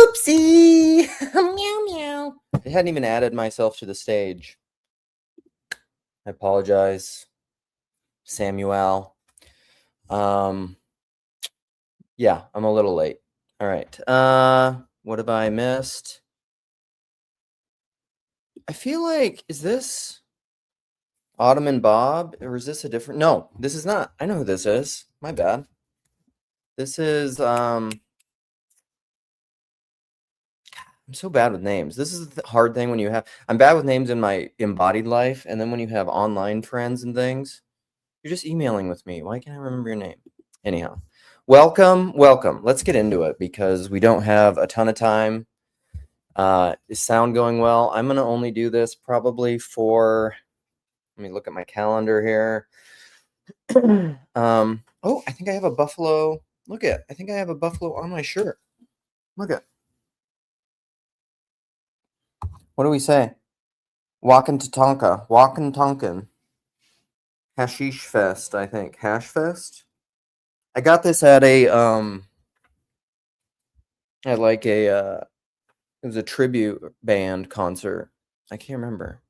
Oopsie! Meow meow. I hadn't even added myself to the stage. I apologize, Samuel. Yeah, I'm a little late. All right. What have I missed? I feel like, is this Autumn and Bob, or is this a different? No, this is not. I know who this is. My bad. This is I'm so bad with names. This is the hard thing when you have. I'm bad with names in my embodied life, and then when you have online friends and things, you're just emailing with me. Why can't I remember your name? Anyhow, welcome. Let's get into it because we don't have a ton of time. Is sound going well? I'm gonna only do this probably for. Let me look at my calendar here. Oh, I think I have a buffalo. I think I have a buffalo on my shirt. Look at. What do we say? Walkin' Tatanka. Walkin' Tonkin. Hashish Fest, I think. Hash Fest? I got this at a at like a it was a tribute band concert. I can't remember.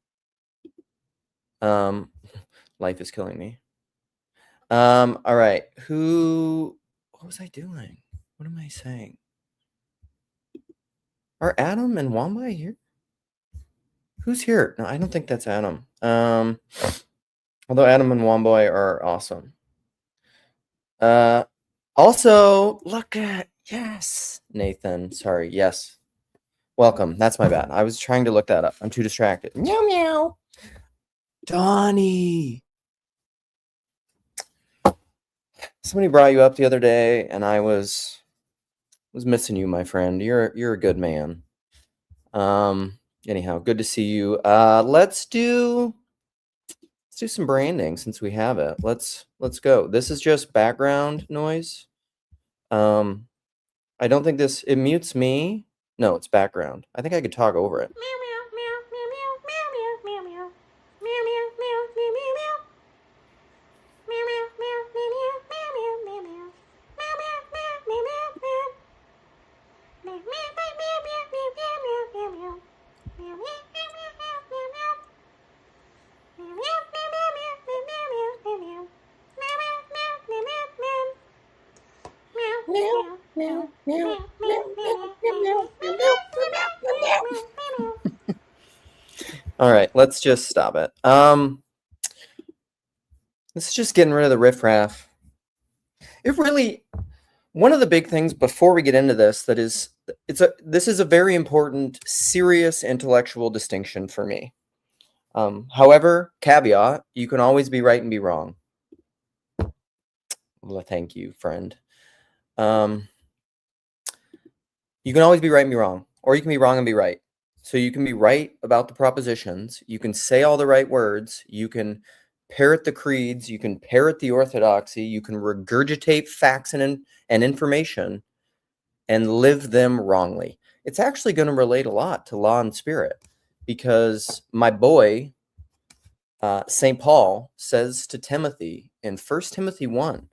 Life is killing me. All right. What was I doing? What am I saying? Are Adam and Wambai here? Who's here? No, I don't think that's Adam. Although Adam and Wambai are awesome. Also, look at, yes, Nathan. Sorry, yes. Welcome. That's my bad. I was trying to look that up. I'm too distracted. Meow meow. Donnie. Somebody brought you up the other day, and I was missing you, my friend. You're a good man. Anyhow, good to see you. Let's do some branding since we have it. Let's go. This is just background noise. I don't think it mutes me. No, it's background. I think I could talk over it. All right, let's just stop it. This is just getting rid of the riffraff. One of the big things before we get into this this is a very important, serious intellectual distinction for me. However, caveat, you can always be right and be wrong. Well, thank you, friend. You can always be right and be wrong, or you can be wrong and be right. So you can be right about the propositions. You can say all the right words. You can parrot the creeds. You can parrot the orthodoxy. You can regurgitate facts and information and live them wrongly. It's actually going to relate a lot to law and spirit because my boy, St. Paul, says to Timothy in 1 Timothy 1,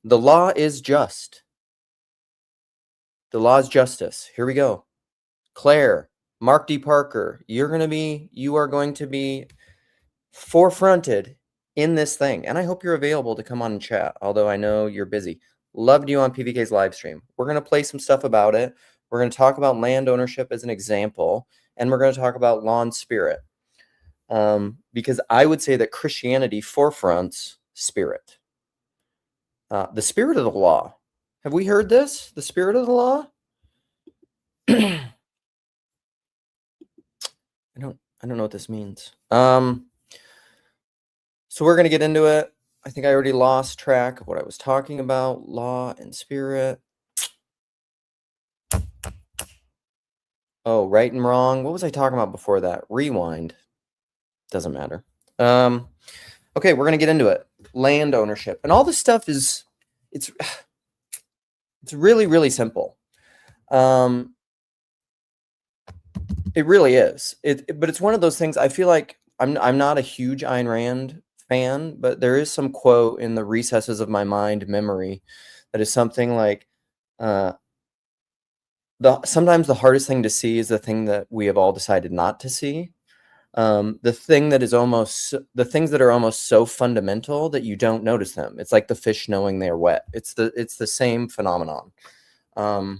the law is just. The law is justice. Here we go. Claire, Mark D. Parker, you are going to be forefronted in this thing. And I hope you're available to come on and chat, although I know you're busy. Loved you on PVK's live stream. We're going to play some stuff about it. We're going to talk about land ownership as an example, and we're going to talk about law and spirit. Because I would say that Christianity forefronts spirit. The spirit of the law. Have we heard this? The spirit of the law? I don't know what this means. So we're going to get into it. I think I already lost track of what I was talking about. Law and spirit. Oh, right and wrong. What was I talking about before that? Rewind. Doesn't matter. Okay, we're going to get into it. Land ownership. And all this stuff it's really, really simple. It really is. But it's one of those things. I feel like I'm not a huge Ayn Rand fan, but there is some quote in the recesses of my mind memory that is something like, sometimes the hardest thing to see is the thing that we have all decided not to see. The thing that is the things that are almost so fundamental that you don't notice them. It's like the fish knowing they're wet. It's the same phenomenon. The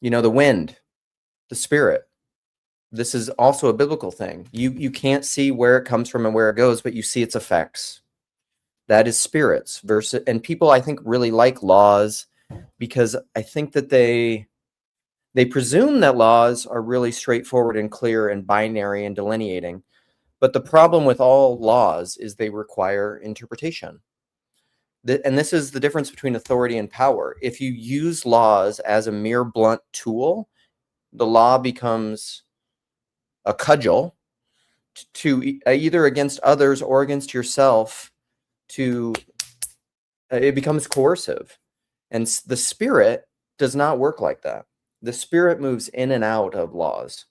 wind, the spirit. This is also a biblical thing. You can't see where it comes from and where it goes, but you see its effects. That is spirits versus, and people I think really like laws because I think that they presume that laws are really straightforward and clear and binary and delineating. But the problem with all laws is they require interpretation. And this is the difference between authority and power. If you use laws as a mere blunt tool, the law becomes a cudgel to either against others or against yourself. It becomes coercive. And the spirit does not work like that. The spirit moves in and out of laws,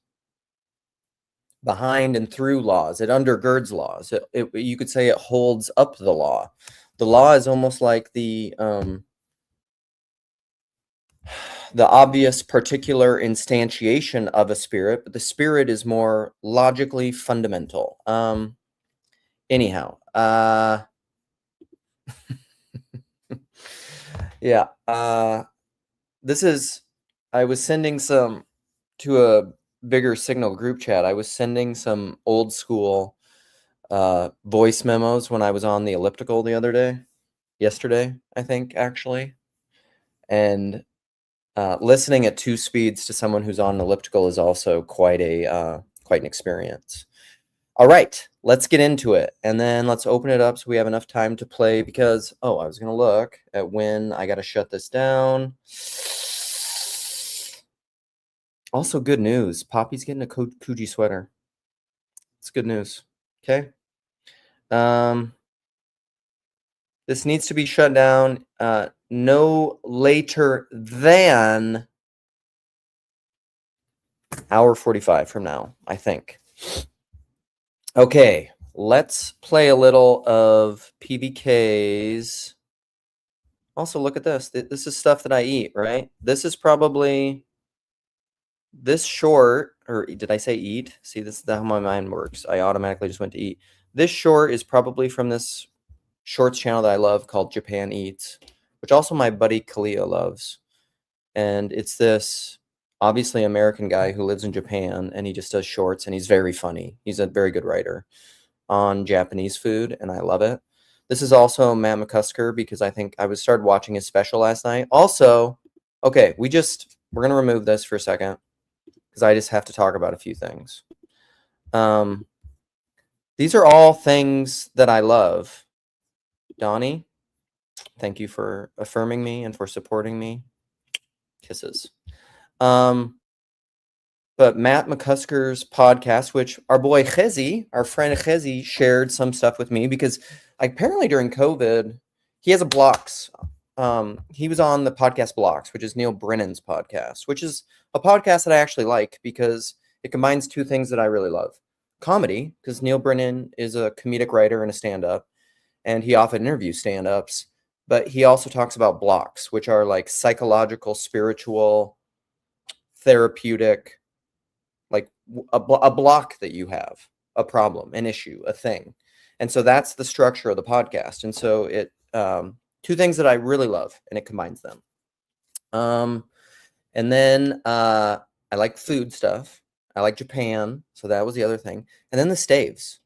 behind and through laws. It undergirds laws. You could say it holds up the law. The law is almost like the obvious particular instantiation of a spirit, but the spirit is more logically fundamental. Anyhow, yeah. I was sending some to a bigger Signal group chat. I was sending some old school voice memos when I was on the elliptical the other day, yesterday, I think, actually. And listening at 2 speeds to someone who's on an elliptical is also quite an experience. All right, let's get into it. And then let's open it up so we have enough time to play because, I was going to look at when I got to shut this down. Also, good news. Poppy's getting a Coogee sweater. It's good news. Okay. This needs to be shut down no later than hour 45 from now, I think. Okay, let's play a little of PBK's. Also, look at this. This is stuff that I eat, right? This is probably this short, or did I say eat? See, this is how my mind works. I automatically just went to eat. This short is probably from this shorts channel that I love called Japan Eats, which also my buddy Kalia loves. And it's this obviously American guy who lives in Japan, and he just does shorts, and he's very funny. He's a very good writer on Japanese food, and I love it. This is also Matt McCusker because I think I started watching his special last night. Also, okay, we're going to remove this for a second because I just have to talk about a few things. These are all things that I love. Donnie, thank you for affirming me and for supporting me. Kisses. But Matt McCusker's podcast, which our boy Chezi, our friend Chezi, shared some stuff with me because apparently during COVID, he has a Blocks. He was on the podcast Blocks, which is Neil Brennan's podcast, which is a podcast that I actually like because it combines 2 things that I really love. Comedy, because Neil Brennan is a comedic writer and a stand-up, and he often interviews stand-ups, but he also talks about blocks, which are like psychological, spiritual, therapeutic, like a block that you have, a problem, an issue, a thing. And so that's the structure of the podcast. And so it 2 things that I really love, and it combines them. And then I like food stuff. I like Japan, so that was the other thing. And then the Staves.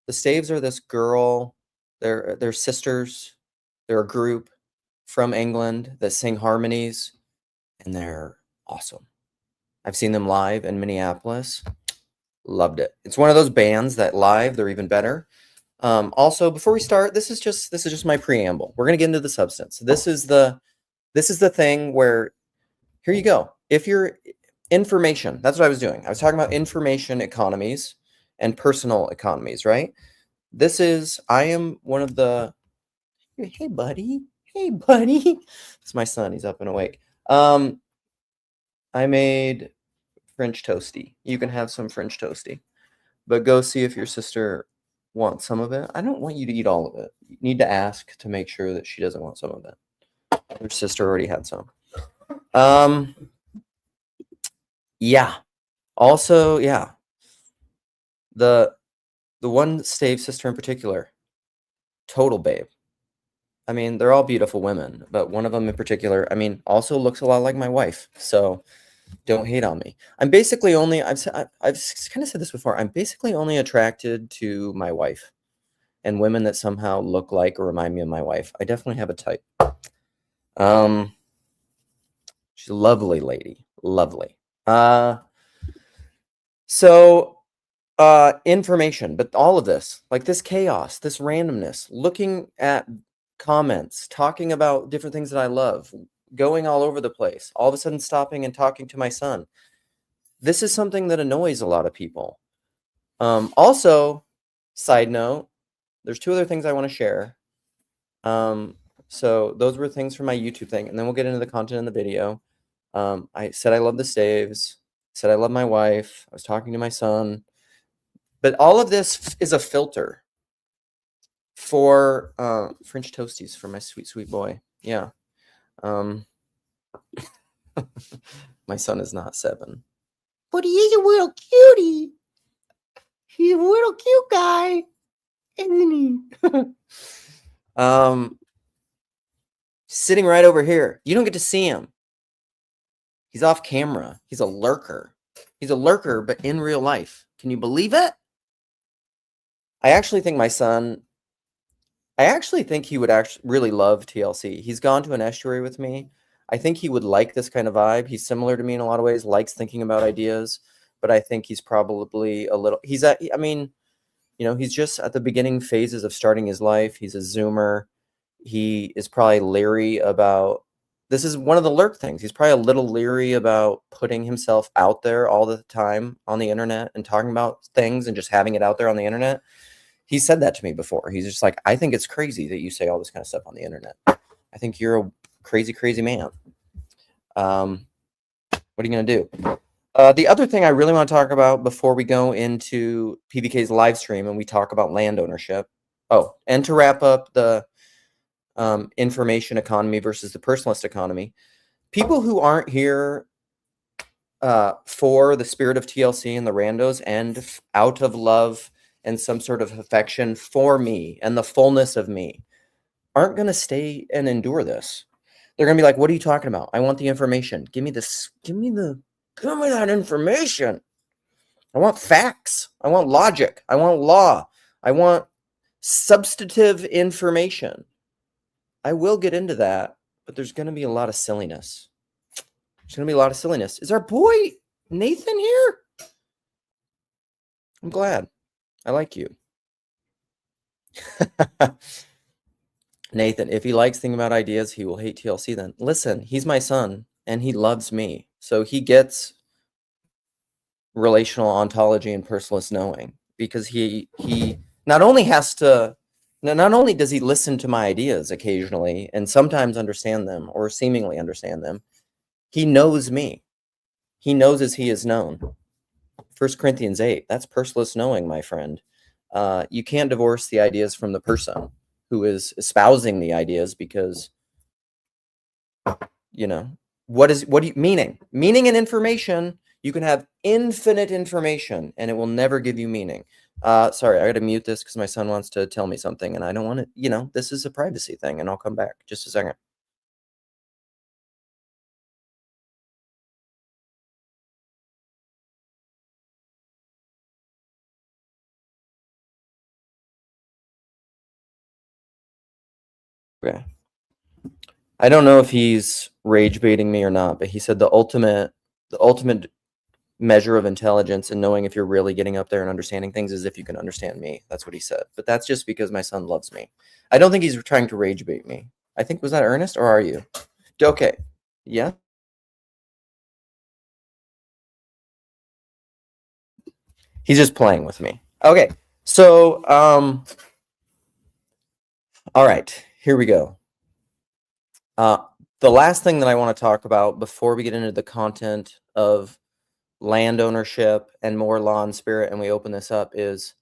The Staves are this girl. They're sisters. They're a group from England that sing harmonies, and they're awesome. I've seen them live in Minneapolis. Loved it. It's one of those bands that live, they're even better. Also, before we start, this is just my preamble. We're gonna get into the substance. This is the thing where, here you go. If you're information, that's what I was doing. I was talking about information economies and personal economies, right? I am one of the, hey buddy. It's my son, he's up and awake. I made French toasty. You can have some French toasty, but go see if your sister wants some of it. I don't want you to eat all of it. You need to ask to make sure that she doesn't want some of it. Your sister already had some. Yeah. Also, yeah. The one stave sister in particular, total babe. I mean, they're all beautiful women, but one of them in particular, I mean, also looks a lot like my wife. So don't hate on me. I'm basically only, I've kind of said this before. I'm basically only attracted to my wife and women that somehow look like or remind me of my wife. I definitely have a type. She's a lovely lady, lovely. So information, but all of this, like this chaos, this randomness, looking at comments, talking about different things that I love, going all over the place, all of a sudden stopping and talking to my son. This is something that annoys a lot of people. Also, side note, there's 2 other things I want to share. So those were things from my YouTube thing, and then we'll get into the content in the video. I said I love the staves, said I love my wife, I was talking to my son. But all of this is a filter for French toasties for my sweet, sweet boy. Yeah. My son is not 7. But he is a little cutie. He's a little cute guy. Isn't he? Sitting right over here. You don't get to see him. He's off camera. He's a lurker. He's a lurker, but in real life. Can you believe it? I actually think he would actually really love TLC. He's gone to an estuary with me. I think he would like this kind of vibe. He's similar to me in a lot of ways, likes thinking about ideas, but I think he's probably a little, he's just at the beginning phases of starting his life. He's a Zoomer. He is probably leery about, this is one of the lurk things. He's probably a little leery about putting himself out there all the time on the internet and talking about things and just having it out there on the internet. He said that to me before. He's just like, I think it's crazy that you say all this kind of stuff on the internet. I think you're a crazy, crazy man. What are you going to do? The other thing I really want to talk about before we go into PBK's live stream and we talk about land ownership. Oh, and to wrap up the information economy versus the personalist economy. People who aren't here for the spirit of TLC and the randos and out of love and some sort of affection for me and the fullness of me aren't going to stay and endure this. They're going to be like, what are you talking about? I want the information. Give me that information. I want facts. I want logic. I want law. I want substantive information. I will get into that, but there's going to be a lot of silliness. There's going to be a lot of silliness. Is our boy Nathan here? I'm glad. I like you. Nathan, if he likes thinking about ideas, he will hate TLC then. Listen, he's my son, and he loves me. So he gets relational ontology and personalist knowing, because he not only does he listen to my ideas occasionally and sometimes understand them or seemingly understand them, he knows me. He knows as he is known. 1 Corinthians 8, that's personalist knowing, my friend. You can't divorce the ideas from the person who is espousing the ideas, because, meaning and information. You can have infinite information and it will never give you meaning. Sorry, I gotta mute this because my son wants to tell me something and I don't want to, this is a privacy thing, and I'll come back just a second. Okay. I don't know if he's rage baiting me or not, but he said the ultimate measure of intelligence and knowing if you're really getting up there and understanding things is if you can understand me. That's what he said. But that's just because my son loves me. I don't think he's trying to rage bait me. I think, was that Ernest, or are you? Okay. Yeah. He's just playing with me. Okay. So, all right, here we go. The last thing that I want to talk about before we get into the content of land ownership and more law and spirit, and we open this up, is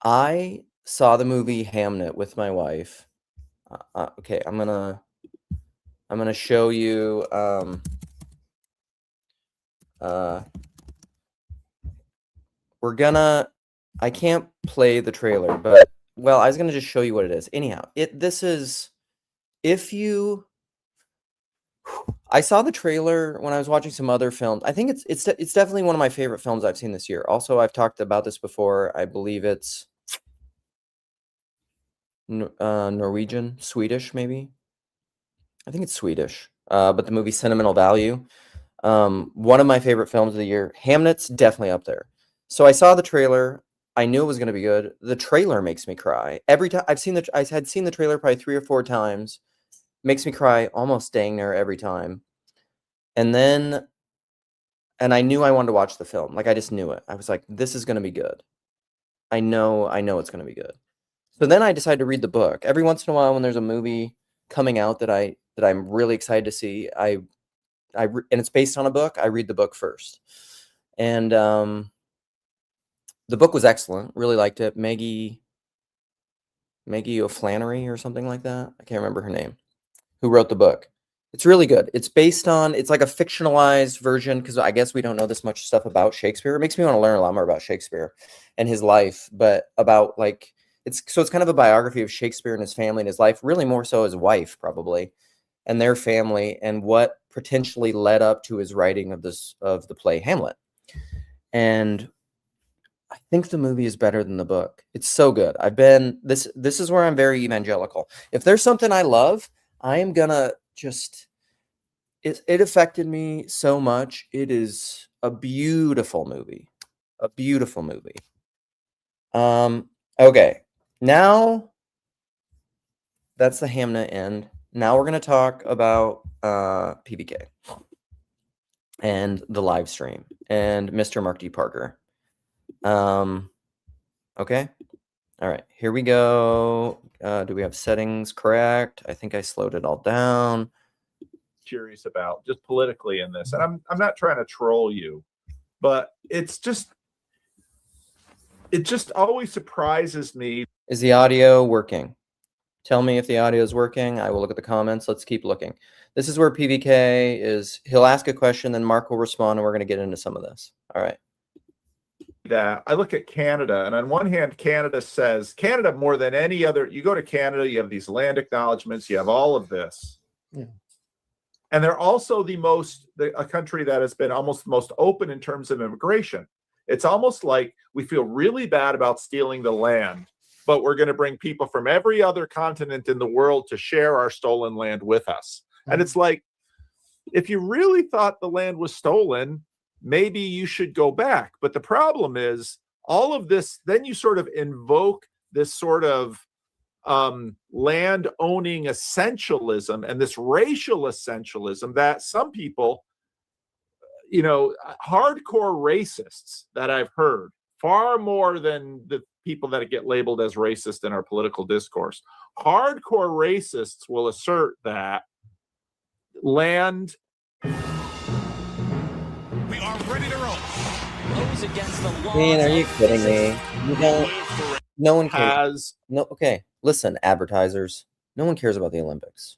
I saw the movie Hamnet with my wife. Okay, I'm gonna I'm going to show you I can't play the trailer, but well, I was going to just show you what it is. Anyhow, this is if you I saw the trailer when I was watching some other films. I think it's definitely one of my favorite films I've seen this year. Also, I've talked about this before. I believe it's Norwegian, Swedish, maybe. I think it's Swedish. But the movie Sentimental Value, one of my favorite films of the year. Hamnet's definitely up there. So I saw the trailer. I knew it was going to be good. The trailer makes me cry every time. I had seen the trailer probably 3 or 4 times. Makes me cry almost dang near every time. And I knew I wanted to watch the film. Like I just knew it. I was like, this is going to be good. I know it's going to be good. So then I decided to read the book. Every once in a while when there's a movie coming out that I'm really excited to see, and it's based on a book, I read the book first. And the book was excellent. Really liked it. Maggie O'Flannery or something like that. I can't remember her name. Who wrote the book. It's really good. It's like a fictionalized version because I guess we don't know this much stuff about Shakespeare. It makes me want to learn a lot more about Shakespeare and his life, but about like it's kind of a biography of Shakespeare and his family and his life, really more so his wife probably, and their family and what potentially led up to his writing of the play Hamlet. And I think the movie is better than the book. It's so good. This is where I'm very evangelical. If there's something I love, I am gonna just it affected me so much. It is a beautiful movie. A beautiful movie. Okay. Now that's the Hamnet end. Now we're gonna talk about PBK and the live stream and Mr. Mark D. Parker. Okay. All right, here we go. Do we have settings correct? I think I slowed it all down. Curious about just politically in this, and I'm not trying to troll you, but it just always surprises me. Is the audio working? Tell me if the audio is working. I will look at the comments. Let's keep looking. This is where PBK is. He'll ask a question, then Mark will respond, and we're going to get into some of this. All right. That I look at Canada, and on one hand, Canada more than any other. You go to Canada, you have these land acknowledgements, you have all of this. Yeah. And they're also a country that has been almost the most open in terms of immigration. It's almost like we feel really bad about stealing the land, but we're going to bring people from every other continent in the world to share our stolen land with us. Mm-hmm. And it's like, if you really thought the land was stolen, maybe you should go back. But the problem is all of this, then you sort of invoke this sort of land owning essentialism and this racial essentialism that some people, hardcore racists that I've heard, far more than the people that get labeled as racist in our political discourse, hardcore racists will assert that land. We are ready to roll. Those against the law. Man, are you kidding me? No one cares. Okay, listen, advertisers. No one cares about the Olympics.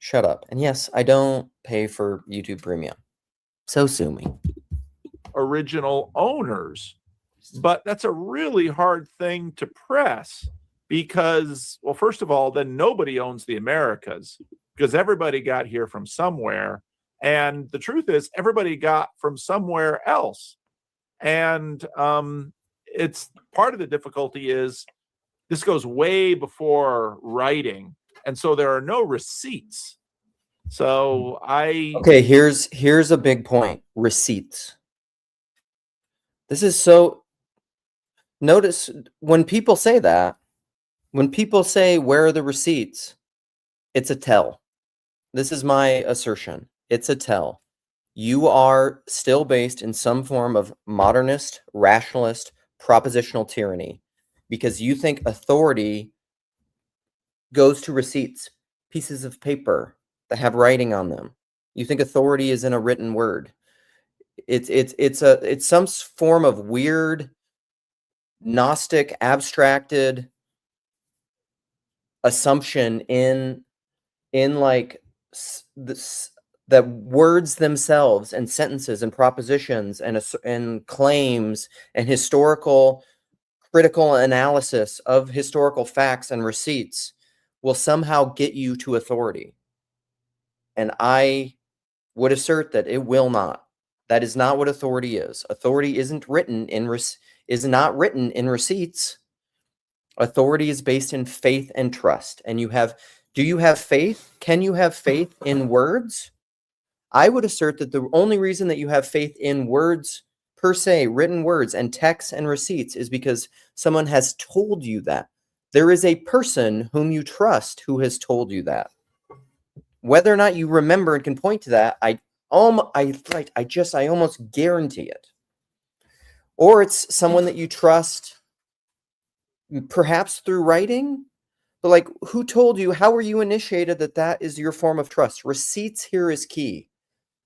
Shut up. And yes, I don't pay for YouTube Premium. So sue me. Original owners. But that's a really hard thing to press because, well, first of all, then nobody owns the Americas because everybody got here from somewhere. And the truth is, everybody got from somewhere else. And it's part of the difficulty is this goes way before writing. And so there are no receipts. So Okay, here's a big point. Receipts. This is so. Notice when people say that, when people say, where are the receipts? It's a tell. This is my assertion. It's a tell. You are still based in some form of modernist, rationalist, propositional tyranny because you think authority goes to receipts, pieces of paper that have writing on them. You think authority is in a written word. It's some form of weird, Gnostic, abstracted assumption in like that words themselves and sentences and propositions and claims and historical critical analysis of historical facts and receipts will somehow get you to authority. And I would assert that it will not. That is not what authority is. Authority isn't written in is not written in receipts. Authority is based in faith and trust. And do you have faith? Can you have faith in words? I would assert that the only reason that you have faith in words per se, written words and texts and receipts, is because someone has told you that. There is a person whom you trust who has told you that. Whether or not you remember and can point to that, I almost guarantee it. Or it's someone that you trust, perhaps through writing, but like, who told you? How were you initiated that is your form of trust? Receipts here is key.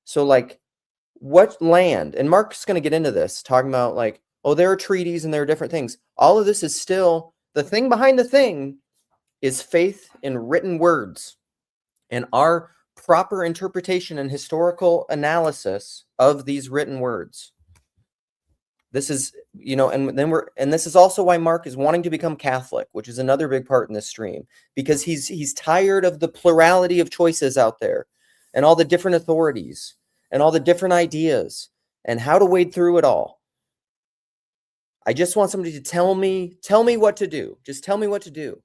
So like, what land? And Mark's going to get into this, talking about like, oh, there are treaties and there are different things. All of this is still, the thing behind the thing is faith in written words. And our proper interpretation and historical analysis of these written words. This is, and this is also why Mark is wanting to become Catholic, which is another big part in this stream, because he's tired of the plurality of choices out there and all the different authorities and all the different ideas and how to wade through it all. I just want somebody to tell me what to do. Just tell me what to do.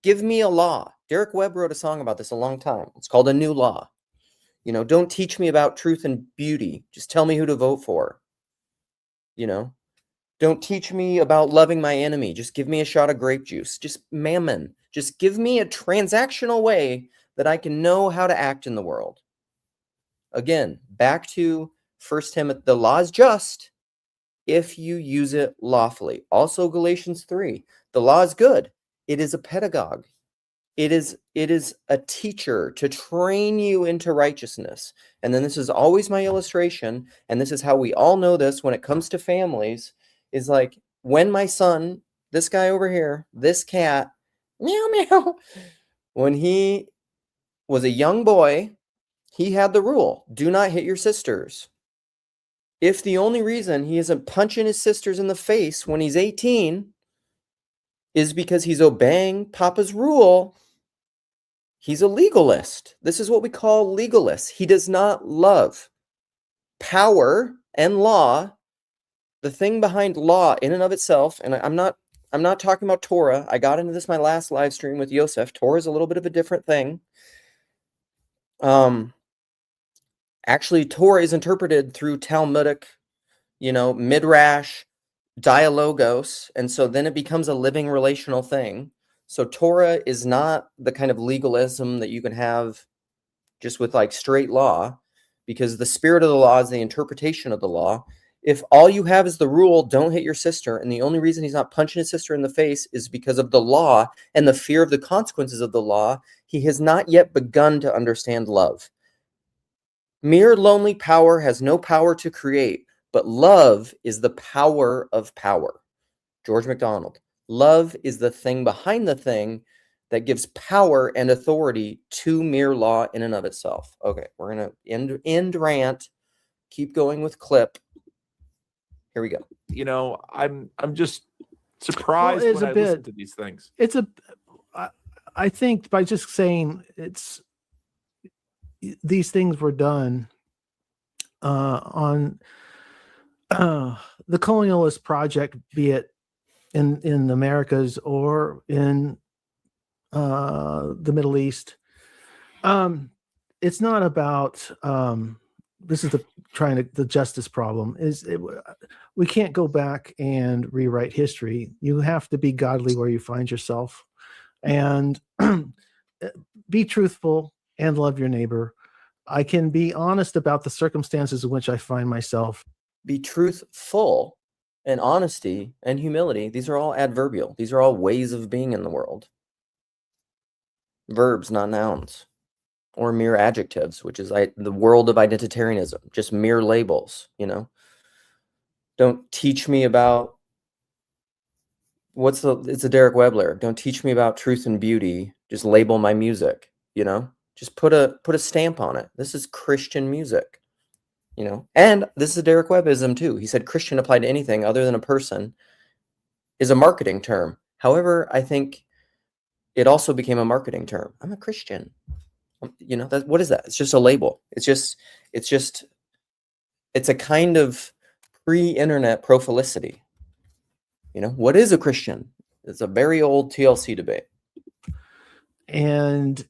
Give me a law. Derek Webb wrote a song about this a long time. It's called A New Law. Don't teach me about truth and beauty. Just tell me who to vote for. Don't teach me about loving my enemy. Just give me a shot of grape juice. Just mammon. Just give me a transactional way that I can know how to act in the world. Again, back to 1 Timothy, the law is just if you use it lawfully. Also Galatians 3, the law is good. It is a pedagogue. It is a teacher to train you into righteousness. And then this is always my illustration, and this is how we all know this when it comes to families, is like when my son, this guy over here, this cat, meow, meow, when he was a young boy, he had the rule, do not hit your sisters. If the only reason he isn't punching his sisters in the face when he's 18 is because he's obeying Papa's rule, he's a legalist. This is what we call legalists. He does not love power and law. The thing behind law in and of itself, and I'm not talking about Torah. I got into this my last live stream with Yosef. Torah is a little bit of a different thing. Actually, Torah is interpreted through Talmudic, midrash, dialogos, and so then it becomes a living relational thing. So Torah is not the kind of legalism that you can have just with like straight law, because the spirit of the law is the interpretation of the law. If all you have is the rule, don't hit your sister, and the only reason he's not punching his sister in the face is because of the law and the fear of the consequences of the law, he has not yet begun to understand love. Mere lonely power has no power to create, but love is the power of power. George MacDonald. Love is the thing behind the thing that gives power and authority to mere law in and of itself. Okay, we're going to end rant. Keep going with clip. Here we go. I'm just surprised when I listen to these things. I think by just saying these things were done on the colonialist project, be it in the Americas or in the Middle East. It's not about this is the justice problem. We can't go back and rewrite history. You have to be godly where you find yourself, and be truthful and love your neighbor. I can be honest about the circumstances in which I find myself. Be truthful and honesty and humility. These are all adverbial. These are all ways of being in the world. Verbs, not nouns. Or mere adjectives, which is the world of identitarianism. Just mere labels, Don't teach me about it's a Derek Webb lyric. Don't teach me about truth and beauty. Just label my music, Just put a stamp on it. This is Christian music, you know. And this is a Derek Webbism too. He said Christian applied to anything other than a person is a marketing term. However, I think it also became a marketing term. I'm a Christian. You know, what is that? It's just a label. It's a kind of pre-internet prophylicity. You know, what is a Christian? It's a very old TLC debate. And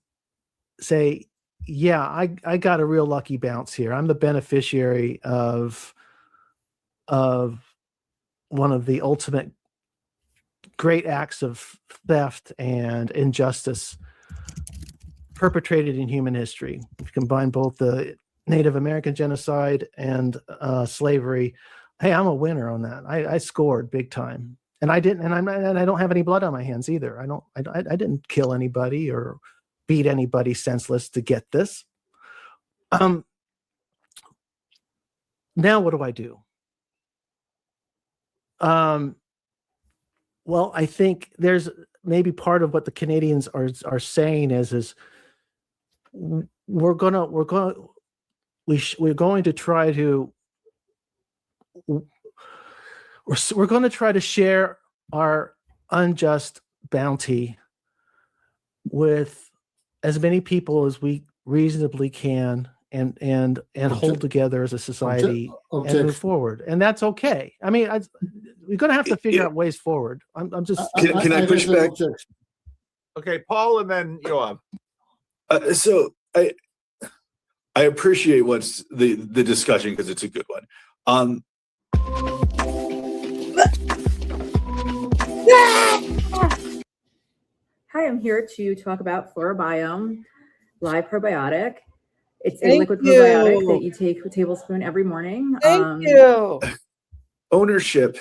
say, yeah, I got a real lucky bounce here. I'm the beneficiary of one of the ultimate great acts of theft and injustice perpetrated in human history. If you combine both the Native American genocide and slavery, hey, I'm a winner on that. I scored big time, and I didn't, and I don't have any blood on my hands either. I didn't kill anybody or beat anybody senseless to get this. Now what do I do? Well, I think there's maybe part of what the Canadians are saying is we're going to try to share our unjust bounty with as many people as we reasonably can and hold together as a society and move forward. And that's okay. I mean, we're going to have to figure out ways forward. I'm just. Can I push back? Okay, Paul, and then Yoav. So I appreciate what's the discussion because it's a good one. Hi, I'm here to talk about Floribiome Live Probiotic. It's a liquid probiotic that you take a tablespoon every morning. Thank you. Land ownership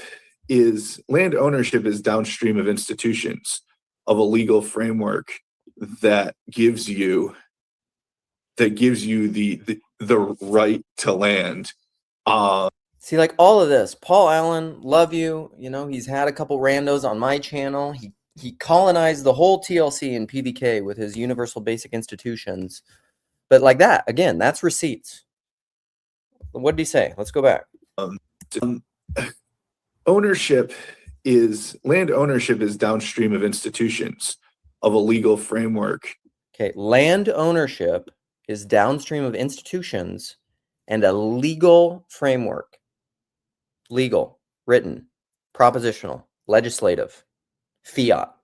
is downstream of institutions of a legal framework that gives you the right to land. See, like all of this, Paul Allen, love you. You know, he's had a couple randos on my channel. He colonized the whole TLC and PBK with his universal basic institutions. But like that, again, that's receipts. What did he say? Let's go back. Land ownership is downstream of institutions of a legal framework. Okay, land ownership is downstream of institutions and a legal framework. Legal, written, propositional, legislative, fiat.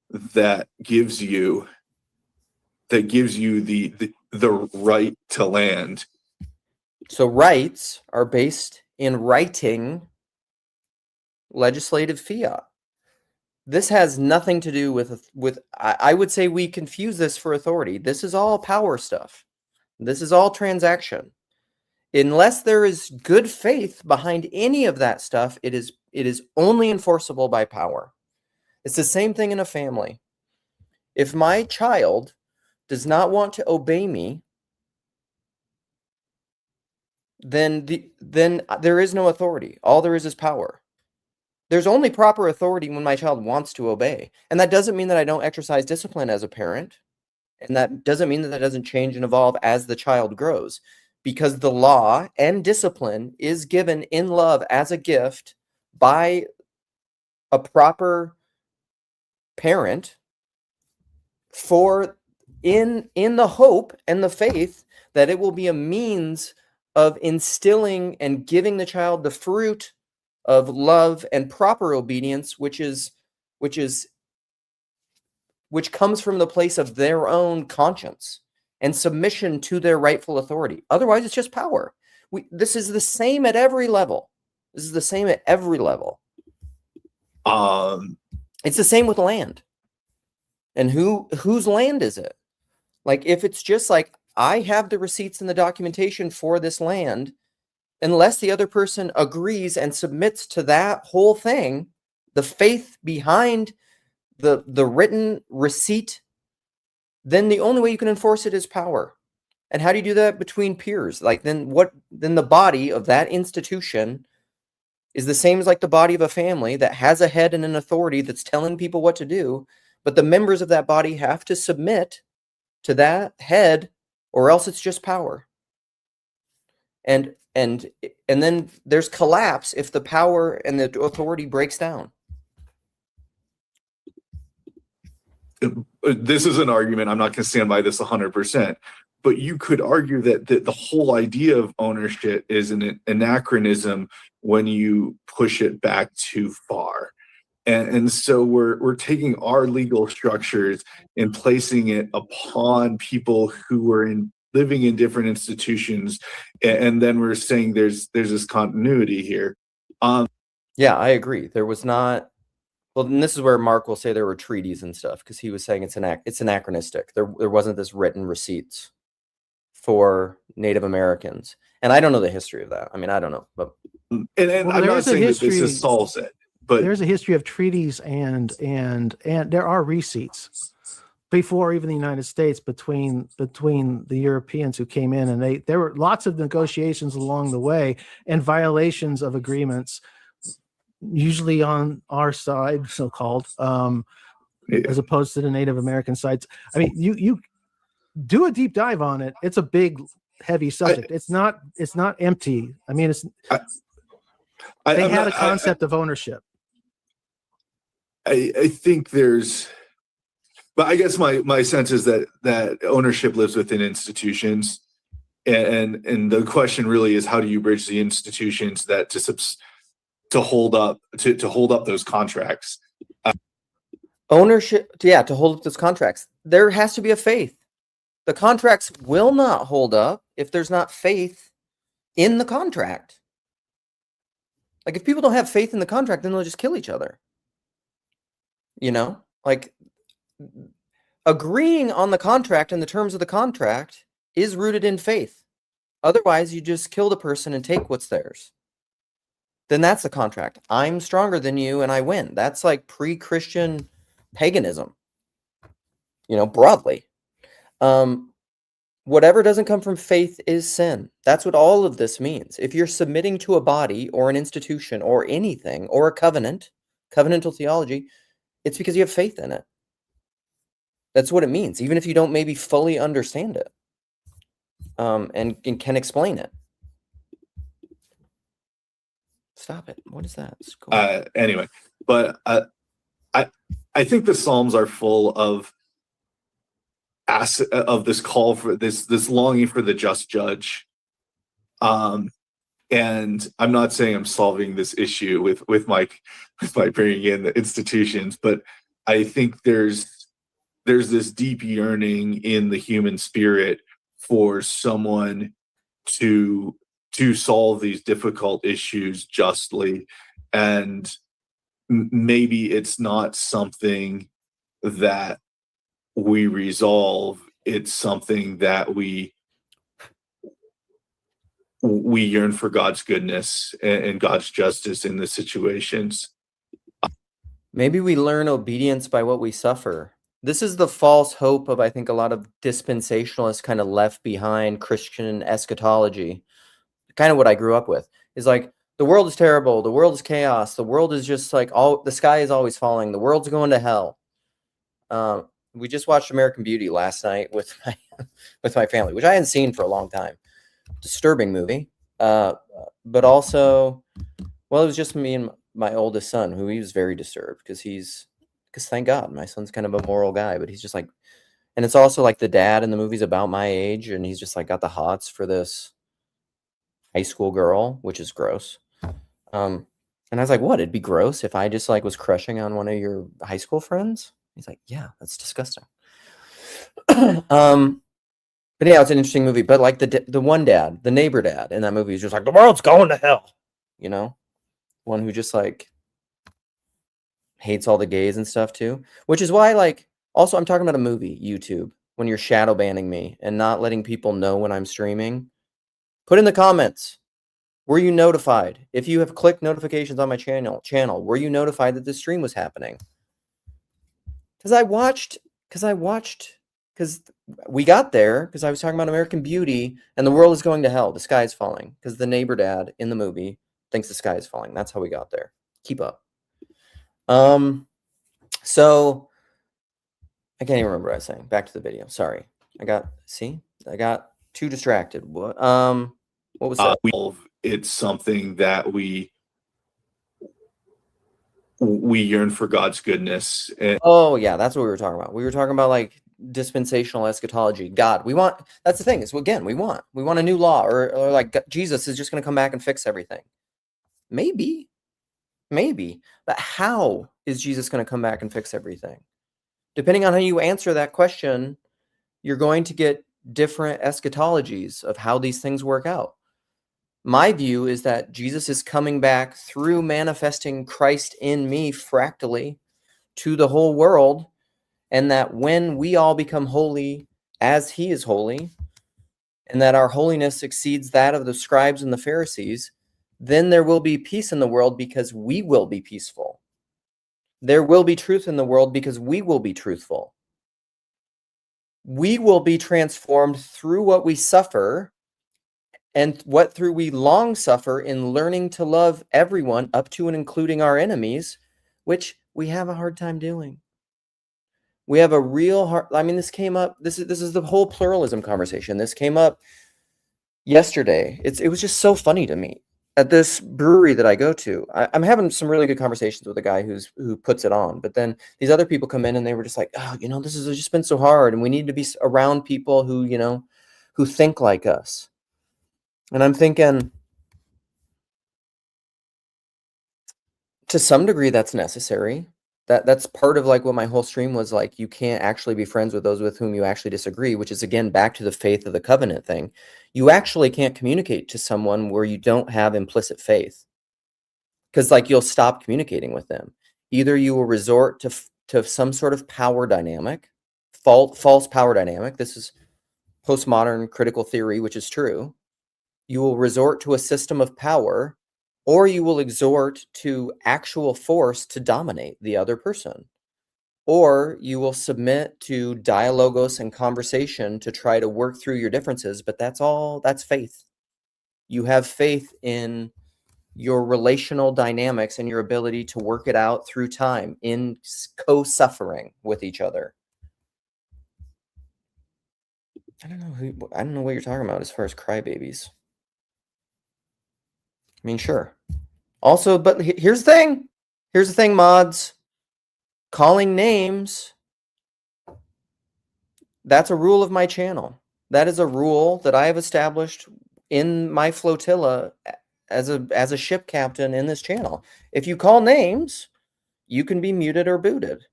That gives you the right to land. So rights are based in writing legislative fiat. This has nothing to do with I would say we confuse this for authority. This is all power stuff. This is all transaction. Unless there is good faith behind any of that stuff, it is only enforceable by power. It's the same thing in a family. If my child does not want to obey me, then there is no authority. All there is power. There's only proper authority when my child wants to obey. And that doesn't mean that I don't exercise discipline as a parent. And that doesn't mean that doesn't change and evolve as the child grows. Because the law and discipline is given in love as a gift by a proper parent in the hope and the faith that it will be a means of instilling and giving the child the fruit of love and proper obedience, which comes from the place of their own conscience and submission to their rightful authority. Otherwise, it's just power. This is the same at every level. It's the same with land. And whose land is it? Like, if it's just like, I have the receipts and the documentation for this land, unless the other person agrees and submits to that whole thing, the faith behind the written receipt, then the only way you can enforce it is power. And how do you do that between peers? Like, then the body of that institution is the same as like the body of a family that has a head and an authority that's telling people what to do. but the members of that body have to submit to that head, or else it's just power. And then there's collapse if the power and the authority breaks down. This is an argument. I'm not going to stand by this 100%, but you could argue that the whole idea of ownership is an anachronism when you push it back too far. And so we're taking our legal structures and placing it upon people who are living in different institutions, and then we're saying there's this continuity here. Yeah, I agree. There was not. Well, and this is where Mark will say there were treaties and stuff, because he was saying it's anachronistic. There wasn't this written receipts for Native Americans, and I don't know the history of that. I mean, I don't know, but I'm not saying that this solves it, but there's a history of treaties and there are receipts before even the United States between the Europeans who came in, and there were lots of negotiations along the way and violations of agreements, usually on our side, so-called, as opposed to the Native American sides. I mean, you do a deep dive on it. It's a big, heavy subject. It's not empty. I mean, they had a concept of ownership. I think there's, but I guess my sense is that ownership lives within institutions, and the question really is, how do you bridge the institutions that to hold up those contracts? Ownership, yeah, to hold up those contracts, there has to be a faith. The contracts will not hold up if there's not faith in the contract. Like, if people don't have faith in the contract, then they'll just kill each other. You know, like, agreeing on the contract and the terms of the contract is rooted in faith. Otherwise, you just kill the person and take what's theirs. Then that's the contract. I'm stronger than you and I win. That's like pre-Christian paganism, you know, broadly. Whatever doesn't come from faith is sin. That's what all of this means. If you're submitting to a body or an institution or anything or a covenantal theology, it's because you have faith in it. That's what it means, even if you don't maybe fully understand it, and can explain it. Stop it. What is that? Cool. Anyway, but I think the Psalms are full of this call for this longing for the just judge. And I'm not saying I'm solving this issue with my bringing in the institutions, but I think there's this deep yearning in the human spirit for someone to solve these difficult issues justly, and maybe it's not something that we resolve, it's something that we yearn for God's goodness and God's justice in the situations. Maybe we learn obedience by what we suffer. This is the false hope of, I think, a lot of dispensationalists kind of left behind Christian eschatology. Kind of what I grew up with is like, the world is terrible, the world is chaos, the world is just like, the sky is always falling, the world's going to hell. We just watched American Beauty last night with my family, which I hadn't seen for a long time. Disturbing movie, but also, well, it was just me and my oldest son, who he was very disturbed because thank God my son's kind of a moral guy, but he's just like, and it's also like the dad in the movie's about my age, and he's just like got the hots for this high school girl, which is gross. And I was like, what? It'd be gross if I just like was crushing on one of your high school friends? He's like, yeah, that's disgusting. But yeah, it's an interesting movie. But like the one dad, the neighbor dad in that movie is just like, the world's going to hell, you know? One who just like hates all the gays and stuff too. Which is why, like, also I'm talking about a movie, YouTube, when you're shadow banning me and not letting people know when I'm streaming. Put in the comments, were you notified? If you have clicked notifications on my channel, were you notified that this stream was happening? Because we got there because I was talking about American Beauty and the world is going to hell. The sky is falling because the neighbor dad in the movie thinks the sky is falling. That's how we got there. Keep up. So I can't even remember what I was saying. Back to the video. Sorry. I got too distracted. What was that? It's something that we yearn for God's goodness. And Oh yeah, that's what we were talking about. We were talking about like dispensational eschatology. God, that's the thing, is again, we want a new law, or like Jesus is just going to come back and fix everything. Maybe, but how is Jesus going to come back and fix everything? Depending on how you answer that question, you're going to get different eschatologies of how these things work out. My view is that Jesus is coming back through manifesting Christ in me fractally to the whole world, and that when we all become holy as he is holy, and that our holiness exceeds that of the scribes and the Pharisees, then there will be peace in the world because we will be peaceful. There will be truth in the world because we will be truthful. We will be transformed through what we suffer, and what through we long suffer in learning to love everyone up to and including our enemies, which we have a hard time doing. We have a real hard, I mean, this came up, this is the whole pluralism conversation. This came up yesterday. It was just so funny to me at this brewery that I go to. I'm having some really good conversations with a guy who puts it on, but then these other people come in and they were just like, oh, this has just been so hard, and we need to be around people who, who think like us. And I'm thinking, to some degree, that's necessary. That's part of like what my whole stream was like. You can't actually be friends with those with whom you actually disagree, which is again back to the faith of the covenant thing. You actually can't communicate to someone where you don't have implicit faith, because like you'll stop communicating with them. Either you will resort to some sort of power dynamic, false power dynamic. This is postmodern critical theory, which is true. You will resort to a system of power, or you will exhort to actual force to dominate the other person, or you will submit to dialogos and conversation to try to work through your differences. But that's faith. You have faith in your relational dynamics and your ability to work it out through time in co-suffering with each other. I don't know what you're talking about as far as crybabies. I mean, sure. Also, but here's the thing, mods. Calling names, that's a rule of my channel. That is a rule that I have established in my flotilla as a ship captain in this channel. If you call names, you can be muted or booted.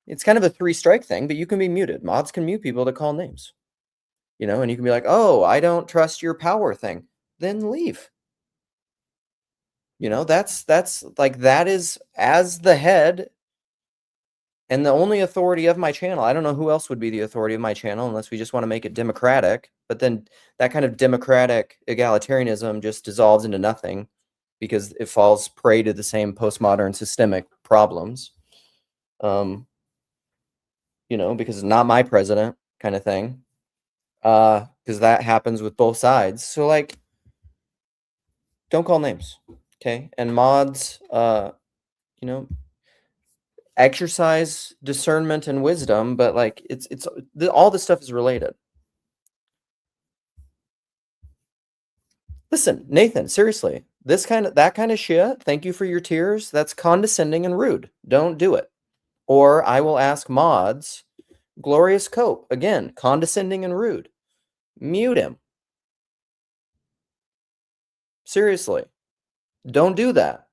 It's kind of a 3-strike thing, but you can be muted. Mods can mute people that call names. And you can be like, oh, I don't trust your power thing. Then leave. That's like, that is, as the head and the only authority of my channel. I don't know who else would be the authority of my channel unless we just want to make it democratic. But then that kind of democratic egalitarianism just dissolves into nothing, because it falls prey to the same postmodern systemic problems. Because it's not my president kind of thing. Because that happens with both sides. So like, don't call names. Okay. And mods, exercise discernment and wisdom, but like it's all this stuff is related. Listen, Nathan, seriously, that kind of shit, thank you for your tears, that's condescending and rude. Don't do it. Or I will ask mods, Glorious Cope, again, condescending and rude. Mute him. Seriously, don't do that.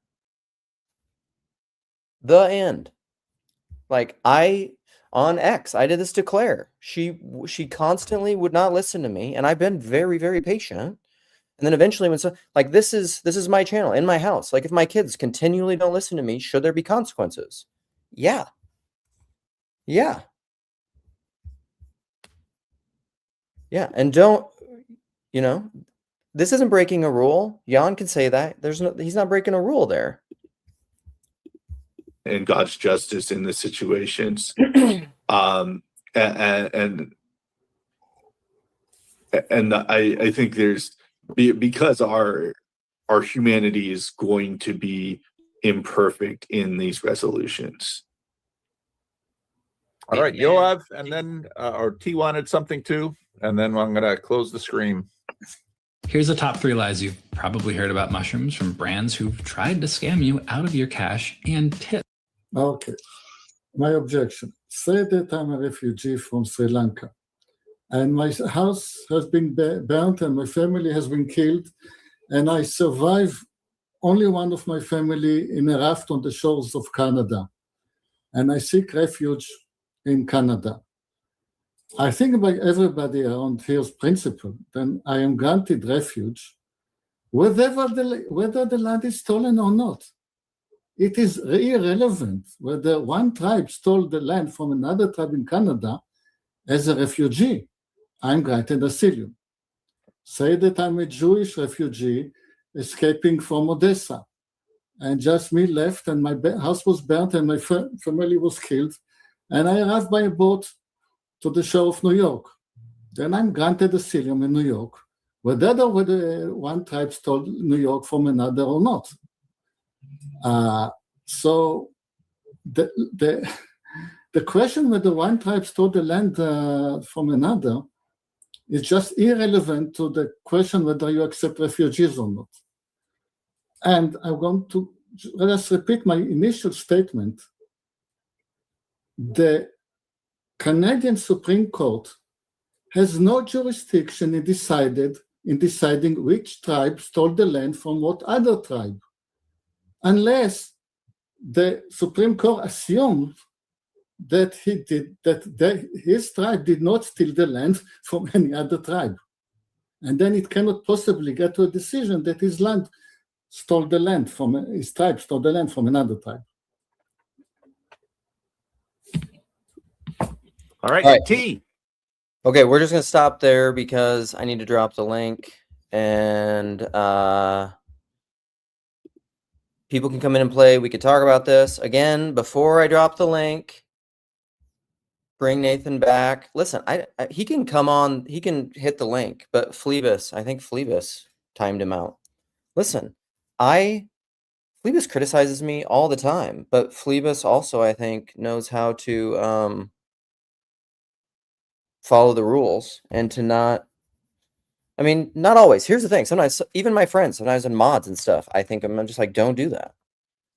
The end. Like, on X, I did this to Claire. She constantly would not listen to me, and I've been very, very patient. And then eventually, like, this is my channel in my house. Like, if my kids continually don't listen to me, should there be consequences? Yeah. Yeah. Yeah. And don't, this isn't breaking a rule. Jan can say that. He's not breaking a rule there. and God's justice in the situations. And I think there's, because our humanity is going to be imperfect in these resolutions. All right, Yoav, and then or T wanted something too, and then I'm gonna close the screen. Here's the top 3 lies you've probably heard about mushrooms from brands who've tried to scam you out of your cash and tips. Okay. My objection. Say that I'm a refugee from Sri Lanka and my house has been burnt and my family has been killed, and I survive only one of my family in a raft on the shores of Canada, and I seek refuge in Canada. I think by everybody around here's principle, then I am granted refuge, whether the land is stolen or not. It is irrelevant whether one tribe stole the land from another tribe in Canada. As a refugee, I'm granted asylum. Say that I'm a Jewish refugee escaping from Odessa, and just me left, and my house was burnt, and my family was killed, and I arrived by a boat to the shore of New York. Then I'm granted asylum in New York, whether one tribe stole New York from another or not. So the question whether one tribe stole the land from another is just irrelevant to the question whether you accept refugees or not. And I'm going to just repeat my initial statement. The Canadian Supreme Court has no jurisdiction in deciding which tribe stole the land from what other tribe, unless the Supreme Court assumed that his tribe did not steal the land from any other tribe. And then it cannot possibly get to a decision that his tribe stole the land from another tribe. All right, All right. T. Okay, we're just gonna stop there because I need to drop the link, and people can come in and play. We could talk about this again before I drop the link. Bring Nathan back. Listen, he can come on. He can hit the link, but I think Phoebus timed him out. Listen, Phoebus criticizes me all the time, but Phoebus also, I think, knows how to follow the rules and to not. I mean, not always. Here's the thing. Sometimes, even my friends, sometimes in mods and stuff, I think I'm just like, don't do that.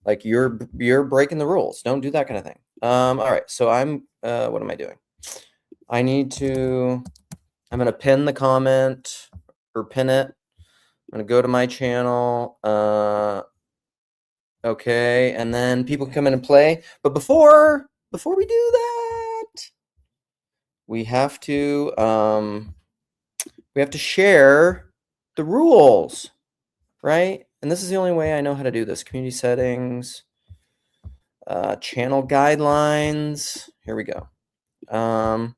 Like you're breaking the rules. Don't do that kind of thing. All right. So what am I doing? I'm gonna pin the comment or pin it. I'm gonna go to my channel. Okay, and then people can come in and play. But before we do that, we have to share the rules, right? And this is the only way I know how to do this. Community settings, channel guidelines. Here we go. I